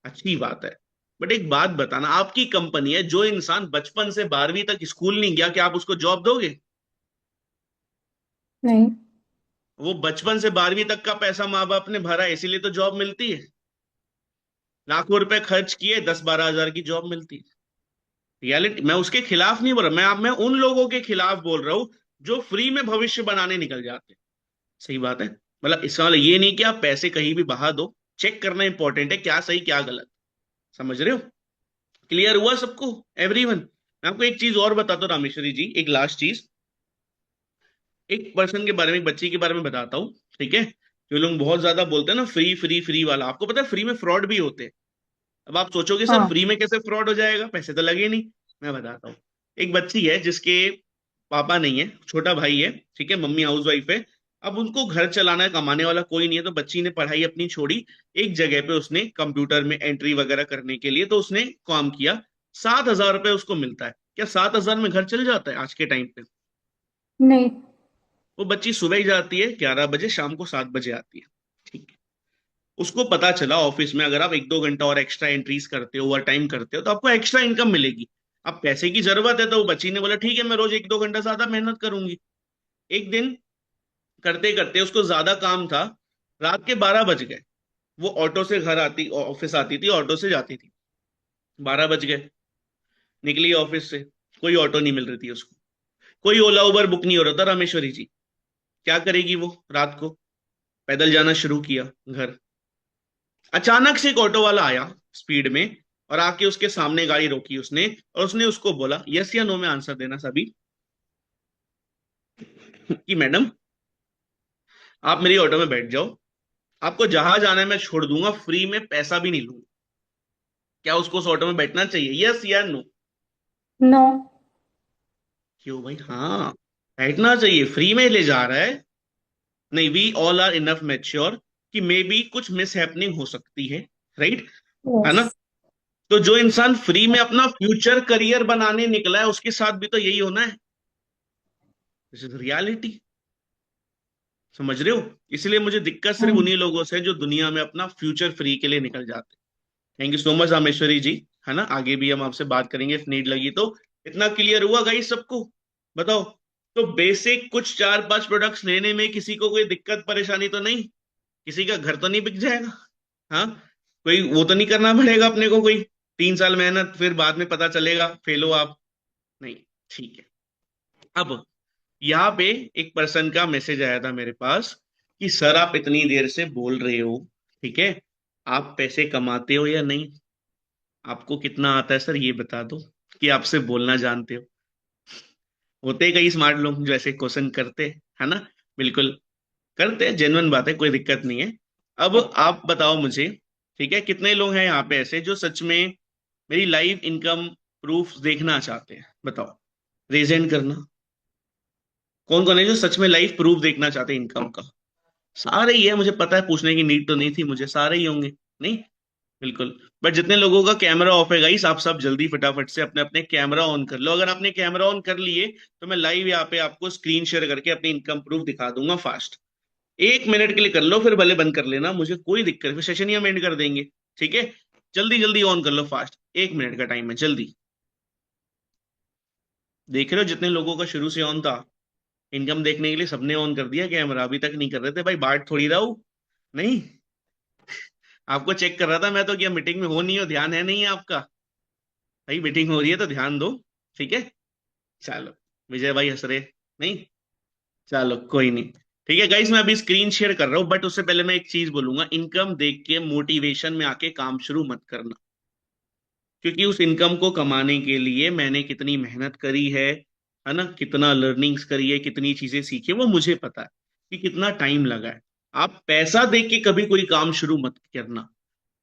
अच्छी बात है। बट एक बात बताना, आपकी कंपनी है, जो इंसान बचपन से 12वीं तक स्कूल नहीं गया, क्या आप उसको जॉब दोगे? नहीं। वो बचपन से 12वीं तक का पैसा माँ बाप ने भरा है, इसीलिए तो जॉब मिलती है। लाखों रुपए खर्च किए, 10 12 हजार की जॉब मिलती है। रियलिटी, मैं उसके खिलाफ नहीं बोल रहा, मैं उन लोगों के खिलाफ बोल रहा हूं जो फ्री में भविष्य बनाने निकल जाते हैं। सही बात है। मतलब इसका मतलब ये नहीं कि आप पैसे कहीं भी बहा दो, चेक करना इंपॉर्टेंट है क्या सही क्या गलत। समझ रहे हो? क्लियर हुआ सबको? एवरीवन। मैं आपको एक चीज और बताता हूँ रामेश्वरी जी, एक लास्ट चीज। एक पर्सन के बारे में, एक बच्चे के बारे में बताता हूँ। ठीक है। जो लोग बहुत ज्यादा बोलते हैं ना फ्री फ्री फ्री वाला, आपको पता है फ्री में फ्रॉड भी होते हैं। अब आप सोचोगे सर हाँ। फ्री में कैसे फ्रॉड हो जाएगा, पैसे तो लगे नहीं। मैं बताता हूँ। एक बच्ची है जिसके पापा नहीं है, छोटा भाई है। ठीक है। मम्मी हाउस वाइफ है। अब उनको घर चलाना है, कमाने वाला कोई नहीं है, तो बच्ची ने पढ़ाई अपनी छोड़ी। एक जगह पे उसने कंप्यूटर में एंट्री वगैरह करने के लिए तो उसने काम किया। 7,000 रुपये उसको मिलता है। क्या 7,000 में घर चल जाता है आज के टाइम पे? नहीं। वो बच्ची सुबह ही जाती है 11 बजे, शाम को 7 बजे आती है। ठीक है। उसको पता चला ऑफिस में अगर आप 1 2 घंटा और एक्स्ट्रा एंट्रीज करते हो, ओवर टाइम करते हो, तो आपको एक्स्ट्रा इनकम मिलेगी। अब पैसे की जरूरत है, तो वो बच्ची ने बोला ठीक है मैं रोज 1 2 घंटा ज्यादा मेहनत करूंगी। एक दिन करते करते उसको ज्यादा काम था, रात के 12 बज गए। वो ऑटो से घर आती, ऑफिस आती थी, ऑटो से जाती थी। 12 बज गए। निकली ऑफिस से, कोई ऑटो नहीं मिल रही थी उसको, कोई ओला उबर बुक नहीं हो रहा था रामेश्वरी जी। क्या करेगी वो रात को? पैदल जाना शुरू किया घर। अचानक से एक ऑटो वाला आया स्पीड में, और आके उसके सामने गाड़ी रोकी उसने, और उसने उसको बोला, यस या नो में आंसर देना सभी, कि मैडम आप मेरी ऑटो में बैठ जाओ, आपको जहां जाना है मैं छोड़ दूंगा, फ्री में पैसा भी नहीं लूंगा। क्या उसको उस ऑटो में बैठना चाहिए, यस या नो? नो। क्यों भाई? हाँ, बैठना चाहिए, फ्री में ले जा रहा है। नहीं, we all are enough mature कि मे बी कुछ मिस हैपनिंग हो सकती है, राइट? है यस। ना? तो जो इंसान फ्री में अपना फ्यूचर करियर बनाने निकला है, उसके साथ भी तो यही होना है। This is reality. समझ रहे हो? इसलिए मुझे दिक्कत सिर्फ उन्हीं लोगों से है जो दुनिया में अपना फ्यूचर फ्री के लिए निकल जाते हैं। Thank you so much Rameshwari ji. है ना? आगे भी हम आपसे बात करेंगे इफ नीड लगी तो। इतना क्लियर हुआ गाइस सबको? बताओ। तो बेसिक कुछ 4-5 प्रोडक्ट्स लेने में किसी को कोई दिक्कत परेशानी तो नहीं? किसी का घर तो नहीं बिक जाएगा? हाँ, कोई वो तो नहीं करना पड़ेगा अपने को, कोई 3 साल मेहनत फिर बाद में पता चलेगा फेल हो आप? नहीं। ठीक है। अब यहाँ पे एक पर्सन का मैसेज आया था मेरे पास कि सर आप इतनी देर से बोल रहे हो, ठीक है, आप पैसे कमाते हो या नहीं? आपको कितना आता है सर ये बता दो, कि आपसे बोलना जानते हो। होते कई स्मार्ट लोग जो ऐसे क्वेश्चन करते हैं, है ना? बिल्कुल करते हैं, जेन्युइन बात है, कोई दिक्कत नहीं है। अब आप बताओ मुझे, ठीक है, कितने लोग हैं यहाँ पे ऐसे जो सच में मेरी लाइव इनकम प्रूफ देखना चाहते हैं? बताओ, रेज हैंड करना। कौन कौन है जो सच में लाइव प्रूफ देखना चाहते हैं इनकम का? सारे ही है, मुझे पता है, पूछने की नीड तो नहीं थी मुझे, सारे ही होंगे। नहीं? बिल्कुल। बट जितने लोगों का कैमरा ऑफ है गाइस, आप सब जल्दी फटाफट से अपने अपने कैमरा ऑन कर लो। अगर आपने कैमरा ऑन कर लिए तो मैं लाइव यहाँ पे आपको स्क्रीन शेयर करके अपनी इनकम प्रूफ दिखा दूंगा फास्ट। 1 मिनट के लिए कर लो, फिर भले बंद कर लेना, मुझे कोई दिक्कत नहीं, फिर सेशन ही हम एंड कर देंगे। ठीक है? जल्दी जल्दी ऑन कर लो फास्ट, 1 मिनट का टाइम है, जल्दी। देख रहे हो जितने लोगों का शुरू से ऑन था इनकम देखने के लिए, सबने ऑन कर दिया कैमरा, अभी तक नहीं कर रहे थे भाई, बाट थोड़ी रहा हूं। नहीं, आपको चेक कर रहा था मैं तो, क्या मीटिंग में हो नहीं हो, ध्यान है नहीं है आपका? भाई मीटिंग हो रही है तो ध्यान दो। ठीक है? चलो। विजय भाई हंस रहे? नहीं? चलो कोई नहीं। ठीक है गाइस, मैं अभी स्क्रीन शेयर कर रहा हूं, बट उससे पहले मैं एक चीज बोलूंगा, इनकम देख के मोटिवेशन में आके काम शुरू मत करना। क्योंकि उस इनकम को कमाने के लिए मैंने कितनी मेहनत करी है ना, कितना लर्निंग्स करी है, कितनी चीजें सीखी है, वो मुझे पता है कि कितना टाइम लगा है। आप पैसा देख के कभी कोई काम शुरू मत करना।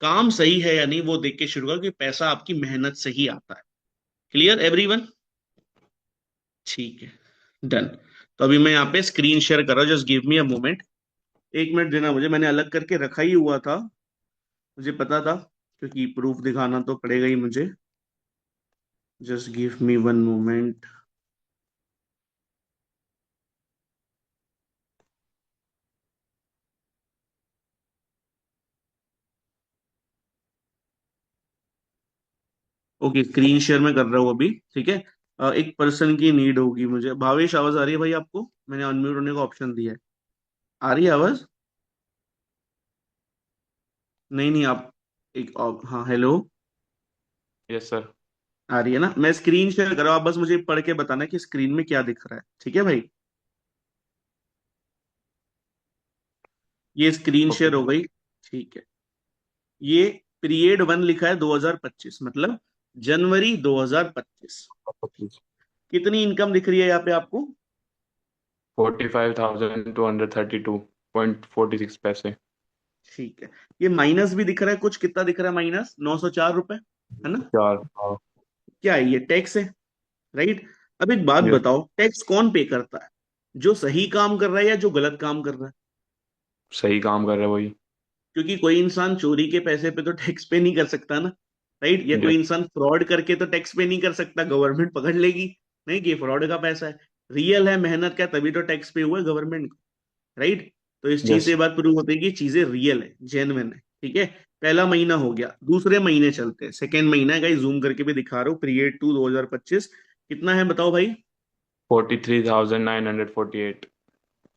काम सही है या नहीं वो देख के शुरू करो, क्योंकि पैसा आपकी मेहनत से ही आता है। Clear everyone? ठीक है, डन। तो अभी मैं यहाँ पे स्क्रीन शेयर कर रहा हूँ, just give me a moment. 1 minute देना मुझे, मैंने अलग करके रखा ही हुआ था, मुझे पता था, क्योंकि प्रूफ दिखाना तो पड़ेगा ही मुझे। Just give me 1 moment. Okay, screen share में कर रहा हूँ अभी। ठीक है? एक पर्सन की नीड होगी मुझे। भावेश, आवाज आ रही है भाई आपको? मैंने अनम्यूट होने का ऑप्शन दिया है। आ रही है आवाज? नहीं नहीं, आप हाँ, हेलो। Yes sir. आ रही है ना? मैं स्क्रीन शेयर कर रहा हूँ, आप बस मुझे पढ़ के बताना कि स्क्रीन में क्या दिख रहा है। ठीक है भाई? ये स्क्रीन ओके शेयर हो गई। ठीक है। ये पीरियड 1 लिखा है 2025, मतलब जनवरी 2025। कितनी इनकम दिख रही है यहाँ पे आपको? 45,232.46 पैसे। ठीक है। ये माइनस भी दिख रहा है कुछ, कितना दिख रहा है माइनस? 904 रुपए, है ना? चार, हाँ। क्या है ये? टैक्स है, राइट? अब एक बात यस। बताओ, टैक्स कौन पे करता है? जो सही काम कर रहा है या जो गलत काम कर रहा है? सही काम कर रहे हो वही। क्योंकि कोई इंसान चोरी के पैसे पे तो टैक्स पे नहीं कर सकता ना, राइट? या कोई यस। इंसान फ्रॉड करके तो टैक्स पे नहीं कर सकता, गवर्नमेंट पकड़ लेगी। नहीं कि फ्रॉड का पैसा है, रियल है, मेहनत का, तभी तो टैक्स पे हुआ है गवर्नमेंट को, राइट? तो इस चीज से यस। ये बात प्रूव होती है कि चीजें रियल है, जेन्युइन है। ठीक है? पहला महीना हो गया, दूसरे महीने चलते हैं। सेकेंड महीना है, जूम करके भी दिखा रहा हूँ, पीरियड 2 2025। कितना है बताओ भाई? 43,948।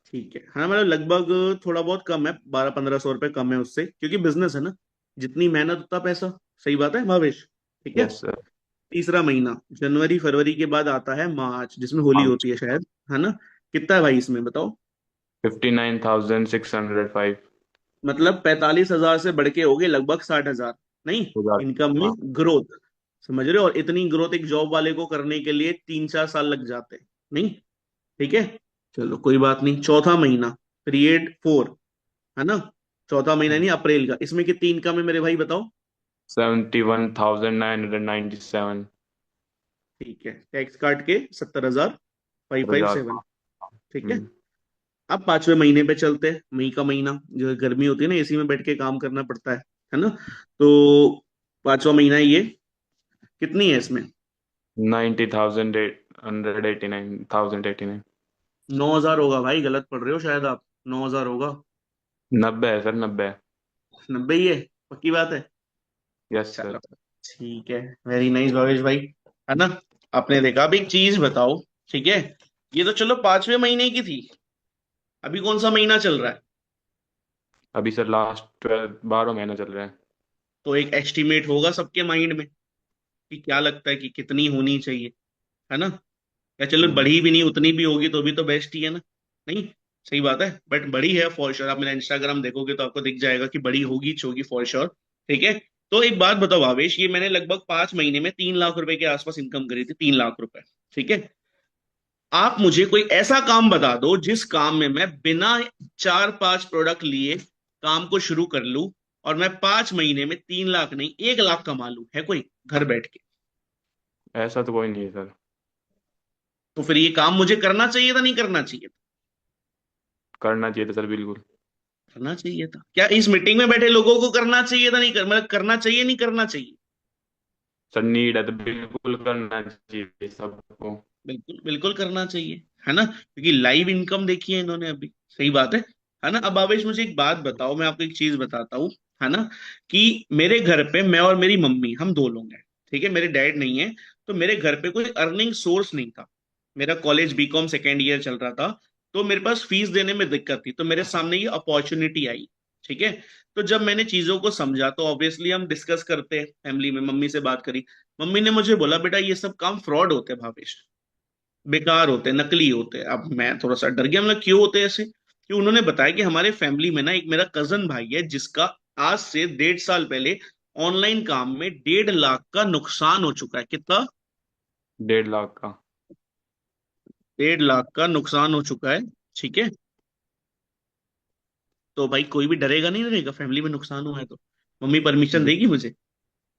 ठीक है, हाँ, मतलब लगभग थोड़ा बहुत कम है, 1200-1500 रुपए कम है उससे, क्योंकि बिजनेस है ना, जितनी मेहनत उतना पैसा। सही बात है भावेश? ठीक है? Yes sir. तीसरा महीना, जनवरी फरवरी के बाद आता है मार्च, जिसमें होली पाँच। होती है शायद, है ना? कितना है भाई इसमें बताओ? 59,605। मतलब 45,000 से बढ़ के हो गए लगभग 60,000। नहीं, हो जाता। इनकम में हाँ ग्रोथ, समझ रहे हो? और इतनी ग्रोथ एक जॉब वाले को करने के लिए 3-4 साल लग जाते हैं। नहीं, ठीक है, चलो कोई बात नहीं। चौथा महीना, पीरियड 4, है ना? चौथा महीना नहीं, अप्रैल का, इसमें कितनी इनकम है मेरे भाई, बताओ। 71,997। ठीक है, टैक्स काट के 70,557। ठीक है। हम्म। अब 5वें महीने पे चलते हैं। मई का महीना जो है, गर्मी होती है ना, एसी में बैठ के काम करना पड़ता है ना? तो 5वां महीना है ये, कितनी है इसमें? 90,889,089। 9,000 होगा भाई, गलत पढ़ रहे हो शायद आप। 9,000 होगा। 90 है सर, 90। 90 ही है? पक्की बात है? Yes sir. चलो, ठीक है, वेरी नाइस भावेश भाई, है ना? आपने देखा। अब एक चीज बताओ, ठीक है, ये तो चलो 5वें महीने की थी, अभी कौन सा महीना चल रहा है? अभी सर लास्ट 12 महीना चल रहा है। तो एक एस्टिमेट होगा सबके माइंड में कि क्या लगता है कि कितनी होनी चाहिए, है ना? या चलो हम्म। बढ़ी भी नहीं, उतनी भी होगी तो भी तो बेस्ट ही है ना? नहीं, सही बात है, बट बड़ी है फॉर श्योर। आप मेरा इंस्टाग्राम देखोगे तो आपको दिख जाएगा कि बड़ी होगी चोगी फॉर श्योर। ठीक है। तो एक बात बताओ भावेश, ये मैंने लगभग 5 महीने में 3 लाख रुपए के आसपास इनकम करी थी, 3 लाख रुपए। ठीक है। आप मुझे कोई ऐसा काम बता दो जिस काम में मैं बिना 4-5 प्रोडक्ट लिए काम को शुरू कर लूं और मैं 5 महीने में 3 लाख नहीं 1 लाख कमा लूं, है कोई घर बैठ के? ऐसा तो कोई नहीं है सर। तो फिर ये काम मुझे करना चाहिए था, नहीं करना चाहिए था? करना चाहिए था सर, बिल्कुल। करना चाहिए था क्या? इस मीटिंग में बैठे लोगों को करना चाहिए था, नहीं कर, मतलब करना चाहिए, नहीं करना चाहिए? सर नीड है तो बिल्कुल करना चाहिए सबको। बिल्कुल बिल्कुल करना चाहिए, है ना? क्योंकि लाइव इनकम देखी है इन्होंने अभी। सही बात है ना? अब आवेश मुझे एक बात बताओ, मैं आपको एक चीज बताता हूँ, है ना, कि मेरे घर पे मैं और मेरी मम्मी, हम दो लोग हैं। ठीक है, मेरे डैड नहीं है। तो मेरे घर पे कोई अर्निंग सोर्स नहीं था। मेरा कॉलेज बीकॉम सेकेंड ईयर चल रहा था। तो मेरे पास फीस देने में दिक्कत थी, तो मेरे सामने ये अपॉर्चुनिटी आई। ठीक है। तो जब मैंने चीजों को समझा तो ऑब्वियसली हम डिस्कस करते हैं फैमिली में, मम्मी से बात करी। मम्मी ने मुझे बोला, बेटा ये सब काम फ्रॉड होते हैं भावेश, बेकार होते हैं, नकली होते हैं। अब मैं थोड़ा सा डर गया, मतलब क्यों होते हैं ऐसे? कि उन्होंने बताया कि हमारे फैमिली में ना एक मेरा कजन भाई है जिसका आज से 1.5 साल पहले ऑनलाइन काम में 1.5 लाख का नुकसान हो चुका है। कितना? 1.5 लाख का। 1.5 लाख का नुकसान हो चुका है। ठीक है। तो भाई कोई भी डरेगा नहीं, डरेगा फैमिली में नुकसान हुआ है तो? मम्मी परमिशन देगी मुझे?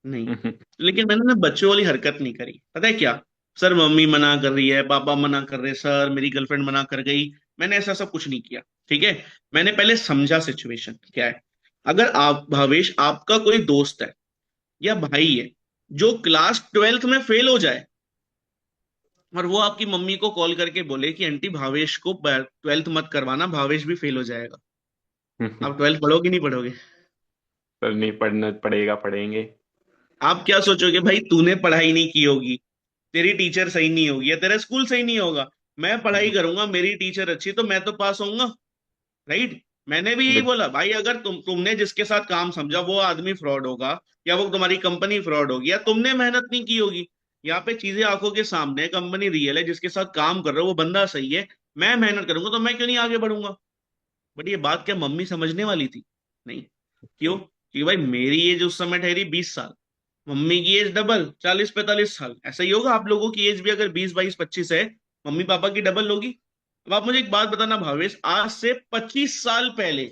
नहीं। लेकिन मैंने ना बच्चों वाली हरकत नहीं करी, पता है क्या? सर मम्मी मना कर रही है, पापा मना कर रहे हैं, सर मेरी गर्लफ्रेंड मना कर गई, मैंने ऐसा सब कुछ नहीं किया। ठीक है। मैंने पहले समझा सिचुएशन क्या है। अगर आप भावेश, आपका कोई दोस्त है या भाई है जो क्लास 12th में फेल हो जाए, और वो आपकी मम्मी को कॉल करके बोले कि आंटी भावेश को 12th मत करवाना, भावेश भी फेल हो जाएगा, आप 12th पढ़ोगे नहीं पढ़ोगे? सर नहीं पढ़ना पड़ेगा, पढ़ेंगे। आप क्या सोचोगे भाई, तूने पढ़ाई नहीं की होगी, तेरी टीचर सही नहीं होगी, या तेरा स्कूल सही नहीं होगा, मैं पढ़ाई करूंगा, मेरी टीचर अच्छी, तो मैं तो पास होऊंगा। राइट। मैंने भी यही बिल- बोला भाई, अगर तुमने जिसके साथ काम समझा वो आदमी फ्रॉड होगा, या वो तुम्हारी कंपनी फ्रॉड होगी, या तुमने मेहनत नहीं की होगी। यहाँ पे चीजें आंखों के सामने है, कंपनी रियल है, जिसके साथ काम कर रहे हो वो बंदा सही है, मैं मेहनत करूंगा तो मैं क्यों नहीं आगे बढ़ूंगा? बट ये बात क्या मम्मी समझने वाली थी? नहीं। क्यों? क्योंकि भाई मेरी एज उस समय ठहरी 20 साल, मम्मी की एज डबल 40-45 साल। ऐसा ही होगा आप लोगों की एज भी, अगर 20-22-25 है, मम्मी पापा की डबल होगी। अब आप मुझे एक बात बताना भावेश, आज से 25 साल पहले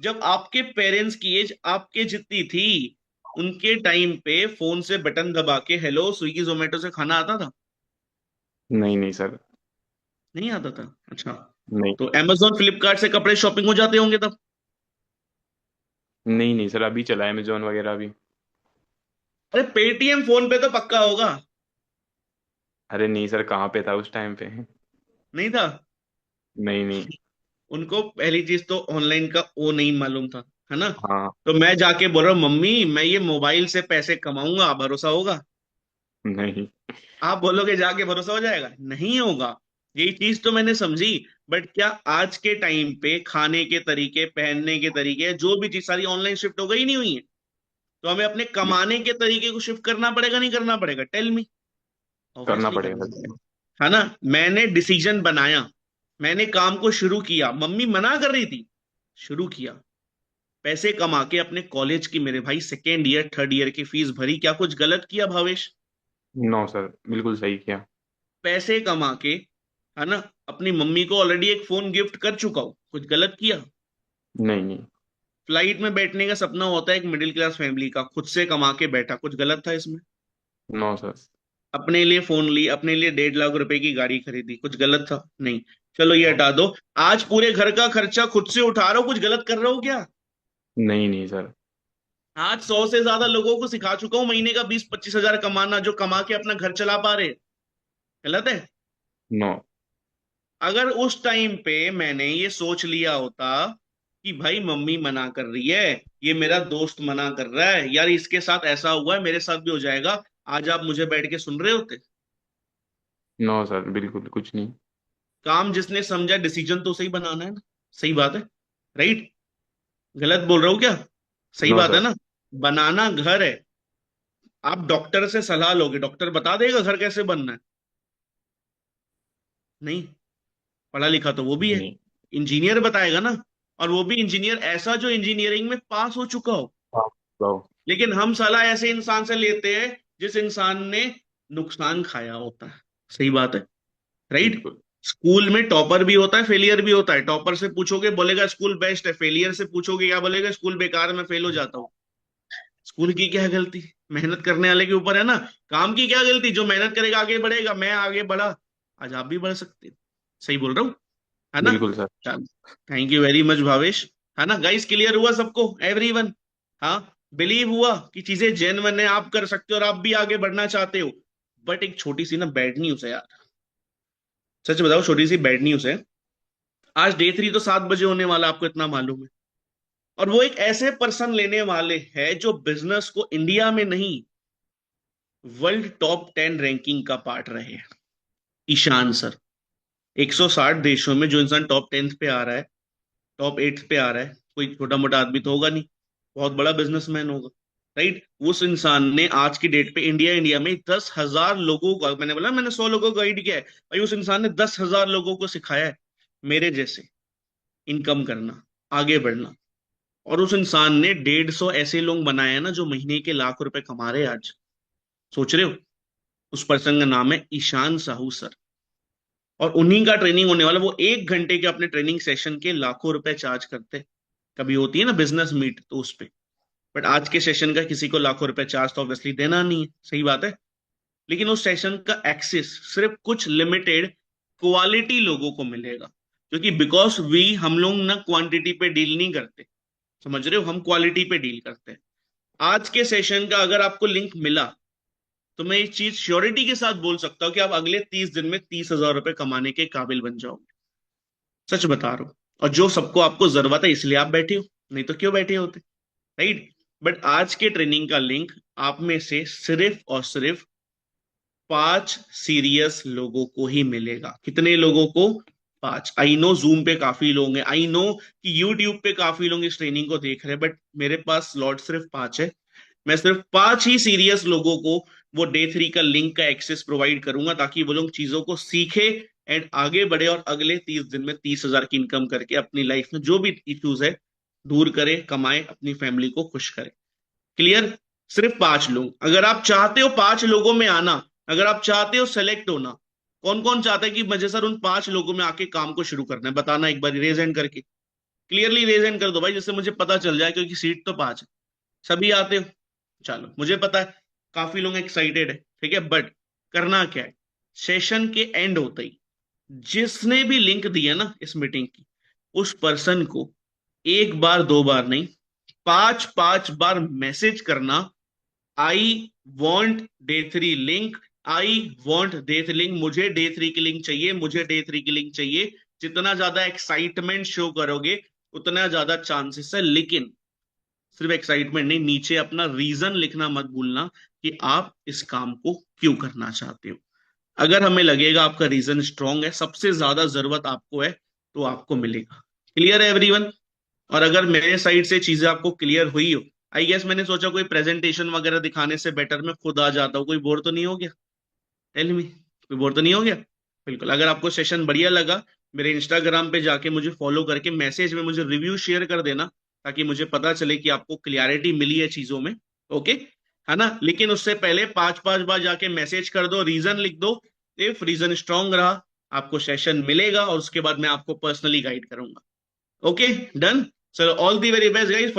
जब आपके पेरेंट्स की एज आपके जितनी थी, उनके टाइम पे फोन से बटन दबा के हेलो स्विगी जोमेटो से खाना आता था? नहीं नहीं सर। नहीं आता था? अच्छा। नहीं तो amazon फ्लिपकार्ट से कपड़े शॉपिंग हो जाते होंगे तब? नहीं नहीं सर, अभी चला है अमेजोन वगैरह भी। अरे पेटीएम फोन पे तो पक्का होगा। अरे नहीं सर, कहाँ पे था उस टाइम पे। नहीं था? नहीं नहीं। उनको पहली चीज तो ऑनलाइन का वो नहीं मालूम था, है ना? हाँ। तो मैं जाके बोल रहा हूँ मम्मी मैं ये मोबाइल से पैसे कमाऊंगा, भरोसा होगा? नहीं। आप बोलोगे जाके भरोसा हो जाएगा? नहीं होगा। यही चीज तो मैंने समझी। बट क्या आज के टाइम पे खाने के तरीके, पहनने के तरीके, जो भी चीज सारी ऑनलाइन शिफ्ट हो गई, नहीं हुई है? तो हमें अपने कमाने के तरीके को शिफ्ट करना पड़ेगा, नहीं करना पड़ेगा? Tell me. करना ऑब्वियसली पड़ेगा करना सर। पड़ेगा, है ना? मैंने डिसीजन बनाया, मैंने काम को शुरू किया, मम्मी मना कर रही थी, शुरू किया, पैसे कमा के अपने कॉलेज की मेरे भाई सेकेंड ईयर थर्ड ईयर की फीस भरी, क्या कुछ गलत किया भावेश? नो सर, बिल्कुल सही किया। पैसे कमा के, है ना, अपनी मम्मी को ऑलरेडी एक फोन गिफ्ट कर चुका हूं, कुछ गलत किया? नहीं नहीं। फ्लाइट में बैठने का सपना होता है एक मिडिल क्लास फैमिली का, खुद से कमा के बैठा, कुछ गलत था इसमें? No sir. अपने लिए फोन ली, अपने लिए 1.5 लाख रुपए की गाड़ी खरीदी, कुछ गलत था? नहीं। चलो ये हटा दो। आज पूरे घर का खर्चा खुद से उठा रहे हो, कुछ गलत कर रहे हो क्या? नहीं नहीं सर। आज 100 से ज्यादा लोगों को सिखा चुका हूं महीने का 20-25 हजार कमाना, जो कमा के अपना घर चला पा रहे। गलत है? नो। अगर उस टाइम पे मैंने ये सोच लिया होता कि भाई मम्मी मना कर रही है, ये मेरा दोस्त मना कर रहा है, यार इसके साथ ऐसा हुआ है मेरे साथ भी हो जाएगा, आज आप मुझे बैठ के सुन रहे होते? नो सर, बिल्कुल कुछ नहीं। काम जिसने समझा, डिसीजन तो सही बनाना है ना। सही बात है, राइट? गलत बोल रहा हूं क्या? सही नो बात है सर। ना? बनाना घर है। आप डॉक्टर से सलाह लोगे, डॉक्टर बता देगा घर कैसे बनना है? नहीं। पढ़ा लिखा तो वो भी है। नहीं। इंजीनियर बताएगा ना, और वो भी इंजीनियर ऐसा जो इंजीनियरिंग में पास हो चुका हो। हाँ, बताओ। लेकिन हम सलाह ऐसे इंसान से लेते हैं जिस इंसान ने नुकसान खाया होता है। सही बात है, राइट? बिल्कुल। स्कूल में टॉपर भी होता है, फेलियर भी होता है। टॉपर से पूछोगे बोलेगा स्कूल बेस्ट है, फेलियर से पूछोगे क्या बोलेगा? स्कूल बेकार है, मैं फेल हो जाता हूँ। स्कूल की क्या गलती? मेहनत करने वाले के ऊपर है ना। काम की क्या गलती? जो मेहनत करेगा आगे बढ़ेगा। मैं आगे बढ़ा, आज आप भी बढ़ सकते हो। सही बोल रहा हूँ, है ना? बिल्कुल सर। चलो, thank you very much Bhavesh. है ना गाइस, क्लियर हुआ सबको, एवरीवन? हाँ, बिलीव हुआ कि चीजें जेन्युइन है, आप कर सकते हो और आप भी आगे बढ़ना चाहते हो। बट एक छोटी सी ना बैड न्यूज है यार। सच बताओ, छोटी सी बैड न्यूज है। आज डे 3 तो 7 बजे होने वाला, आपको इतना मालूम है। और वो एक ऐसे पर्सन लेने वाले हैं जो बिजनेस को इंडिया में नहीं, वर्ल्ड टॉप 10 रैंकिंग का पार्ट रहे हैं। ईशान सर। 160 देशों में जो इंसान टॉप 10 पे आ रहा है, टॉप 8 पे आ रहा है, कोई छोटा मोटा आदमी तो होगा नहीं, बहुत बड़ा बिजनेसमैन होगा, राइट? उस इंसान ने आज की डेट पे इंडिया में 10,000 लोगों को, मैंने बोला मैंने 100 लोगों को गाइड किया है भाई, उस इंसान ने 10,000 लोगों को सिखाया है मेरे जैसे इनकम करना, आगे बढ़ना। और उस इंसान ने 150 ऐसे लोग बनाए हैं ना जो महीने के लाख रुपए कमा रहे हैं आज। सोच रहे हो? उस पर्सन का नाम है ईशान साहू सर। और उन्हीं का ट्रेनिंग होने वाला, वो 1 घंटे के अपने ट्रेनिंग सेशन के लाखों रुपए चार्ज करते हैं। कभी होती है ना बिजनेस मीट तो उस पे। बट आज के सेशन का किसी को लाखों रुपए चार्ज तो ऑब्वियसली देना नहीं है, सही बात है। लेकिन उस सेशन का एक्सेस सिर्फ कुछ लिमिटेड क्वालिटी लोगों को मिलेगा, क्योंकि बिकॉज वी हम लोग ना क्वांटिटी पे डील नहीं करते, समझ रहे हो, हम क्वालिटी पे डील करते हैं। आज के सेशन का अगर आपको लिंक मिला तो मैं एक चीज श्योरिटी के साथ बोल सकता हूं कि आप अगले 30 दिन में 30,000 रुपए कमाने के काबिल बन जाओगे। सच बता रहा हूं। और जो सबको आपको जरूरत है इसलिए आप बैठे हो, नहीं तो क्यों बैठे होते, राइट? बट आज के ट्रेनिंग का लिंक आप में से सिर्फ और सिर्फ 5 सीरियस लोगों को ही मिलेगा। कितने लोगों को? 5। आई नो जूम पे काफी लोग हैं, आई नो कि यूट्यूब पे काफी लोग इस ट्रेनिंग को देख रहे हैं, बट मेरे पास स्लॉट सिर्फ 5 है। मैं सिर्फ 5 ही सीरियस लोगों को वो डे 3 का लिंक का एक्सेस प्रोवाइड करूंगा, ताकि वो लोग चीजों को सीखे एंड आगे बढ़े, और अगले 30 दिन में 30,000 की इनकम करके अपनी लाइफ में जो भी इश्यूज है दूर करे, कमाए, अपनी फैमिली को खुश करे। क्लियर? सिर्फ 5 लोग। अगर आप चाहते हो 5 लोगों में आना, अगर आप चाहते हो सेलेक्ट होना, कौन कौन चाहता है कि मुझे सर उन 5 लोगों में आके काम को शुरू करना है, बताना एक बार रेज हैंड करके। क्लियरली रेज हैंड कर दो भाई, जिससे मुझे पता चल जाए, क्योंकि सीट तो 5 है। सभी आते हो? चलो, मुझे पता है काफी लोग एक्साइटेड है, ठीक है। बट करना क्या है, सेशन के एंड होते ही जिसने भी लिंक दिया ना इस मीटिंग की, उस पर्सन को एक बार दो बार नहीं, 5-5 बार मैसेज करना, I want day 3 link, I want day 3 link, मुझे डे 3 की लिंक चाहिए, मुझे डे 3 की लिंक चाहिए। जितना ज्यादा एक्साइटमेंट शो करोगे उतना ज्यादा चांसेस है। लेकिन सिर्फ एक्साइटमेंट नहीं, नीचे अपना रीजन लिखना मत भूलना कि आप इस काम को क्यों करना चाहते हो। अगर हमें लगेगा आपका रीजन स्ट्रांग है, सबसे ज्यादा जरूरत आपको है, तो आपको मिलेगा। क्लियर है एवरीवन? और अगर मेरे साइड से चीजें आपको क्लियर हुई हो, आई गेस मैंने सोचा कोई प्रेजेंटेशन वगैरह दिखाने से बेटर मैं खुद आ जाता हूँ। कोई बोर तो नहीं हो गया? टेल मी, कोई बोर तो नहीं हो गया? बिल्कुल। अगर आपको सेशन बढ़िया लगा, मेरे इंस्टाग्राम पे जाके मुझे फॉलो करके मैसेज में मुझे रिव्यू शेयर कर देना, ताकि मुझे पता चले कि आपको क्लियरिटी मिली है चीजों में। ओके, है ना? लेकिन उससे पहले 5-5 बार जाके मैसेज कर दो, रीजन लिख दो। इफ रीजन स्ट्रांग रहा, आपको सेशन मिलेगा और उसके बाद मैं आपको पर्सनली गाइड करूंगा। Okay, done. चलो, all the very best guys.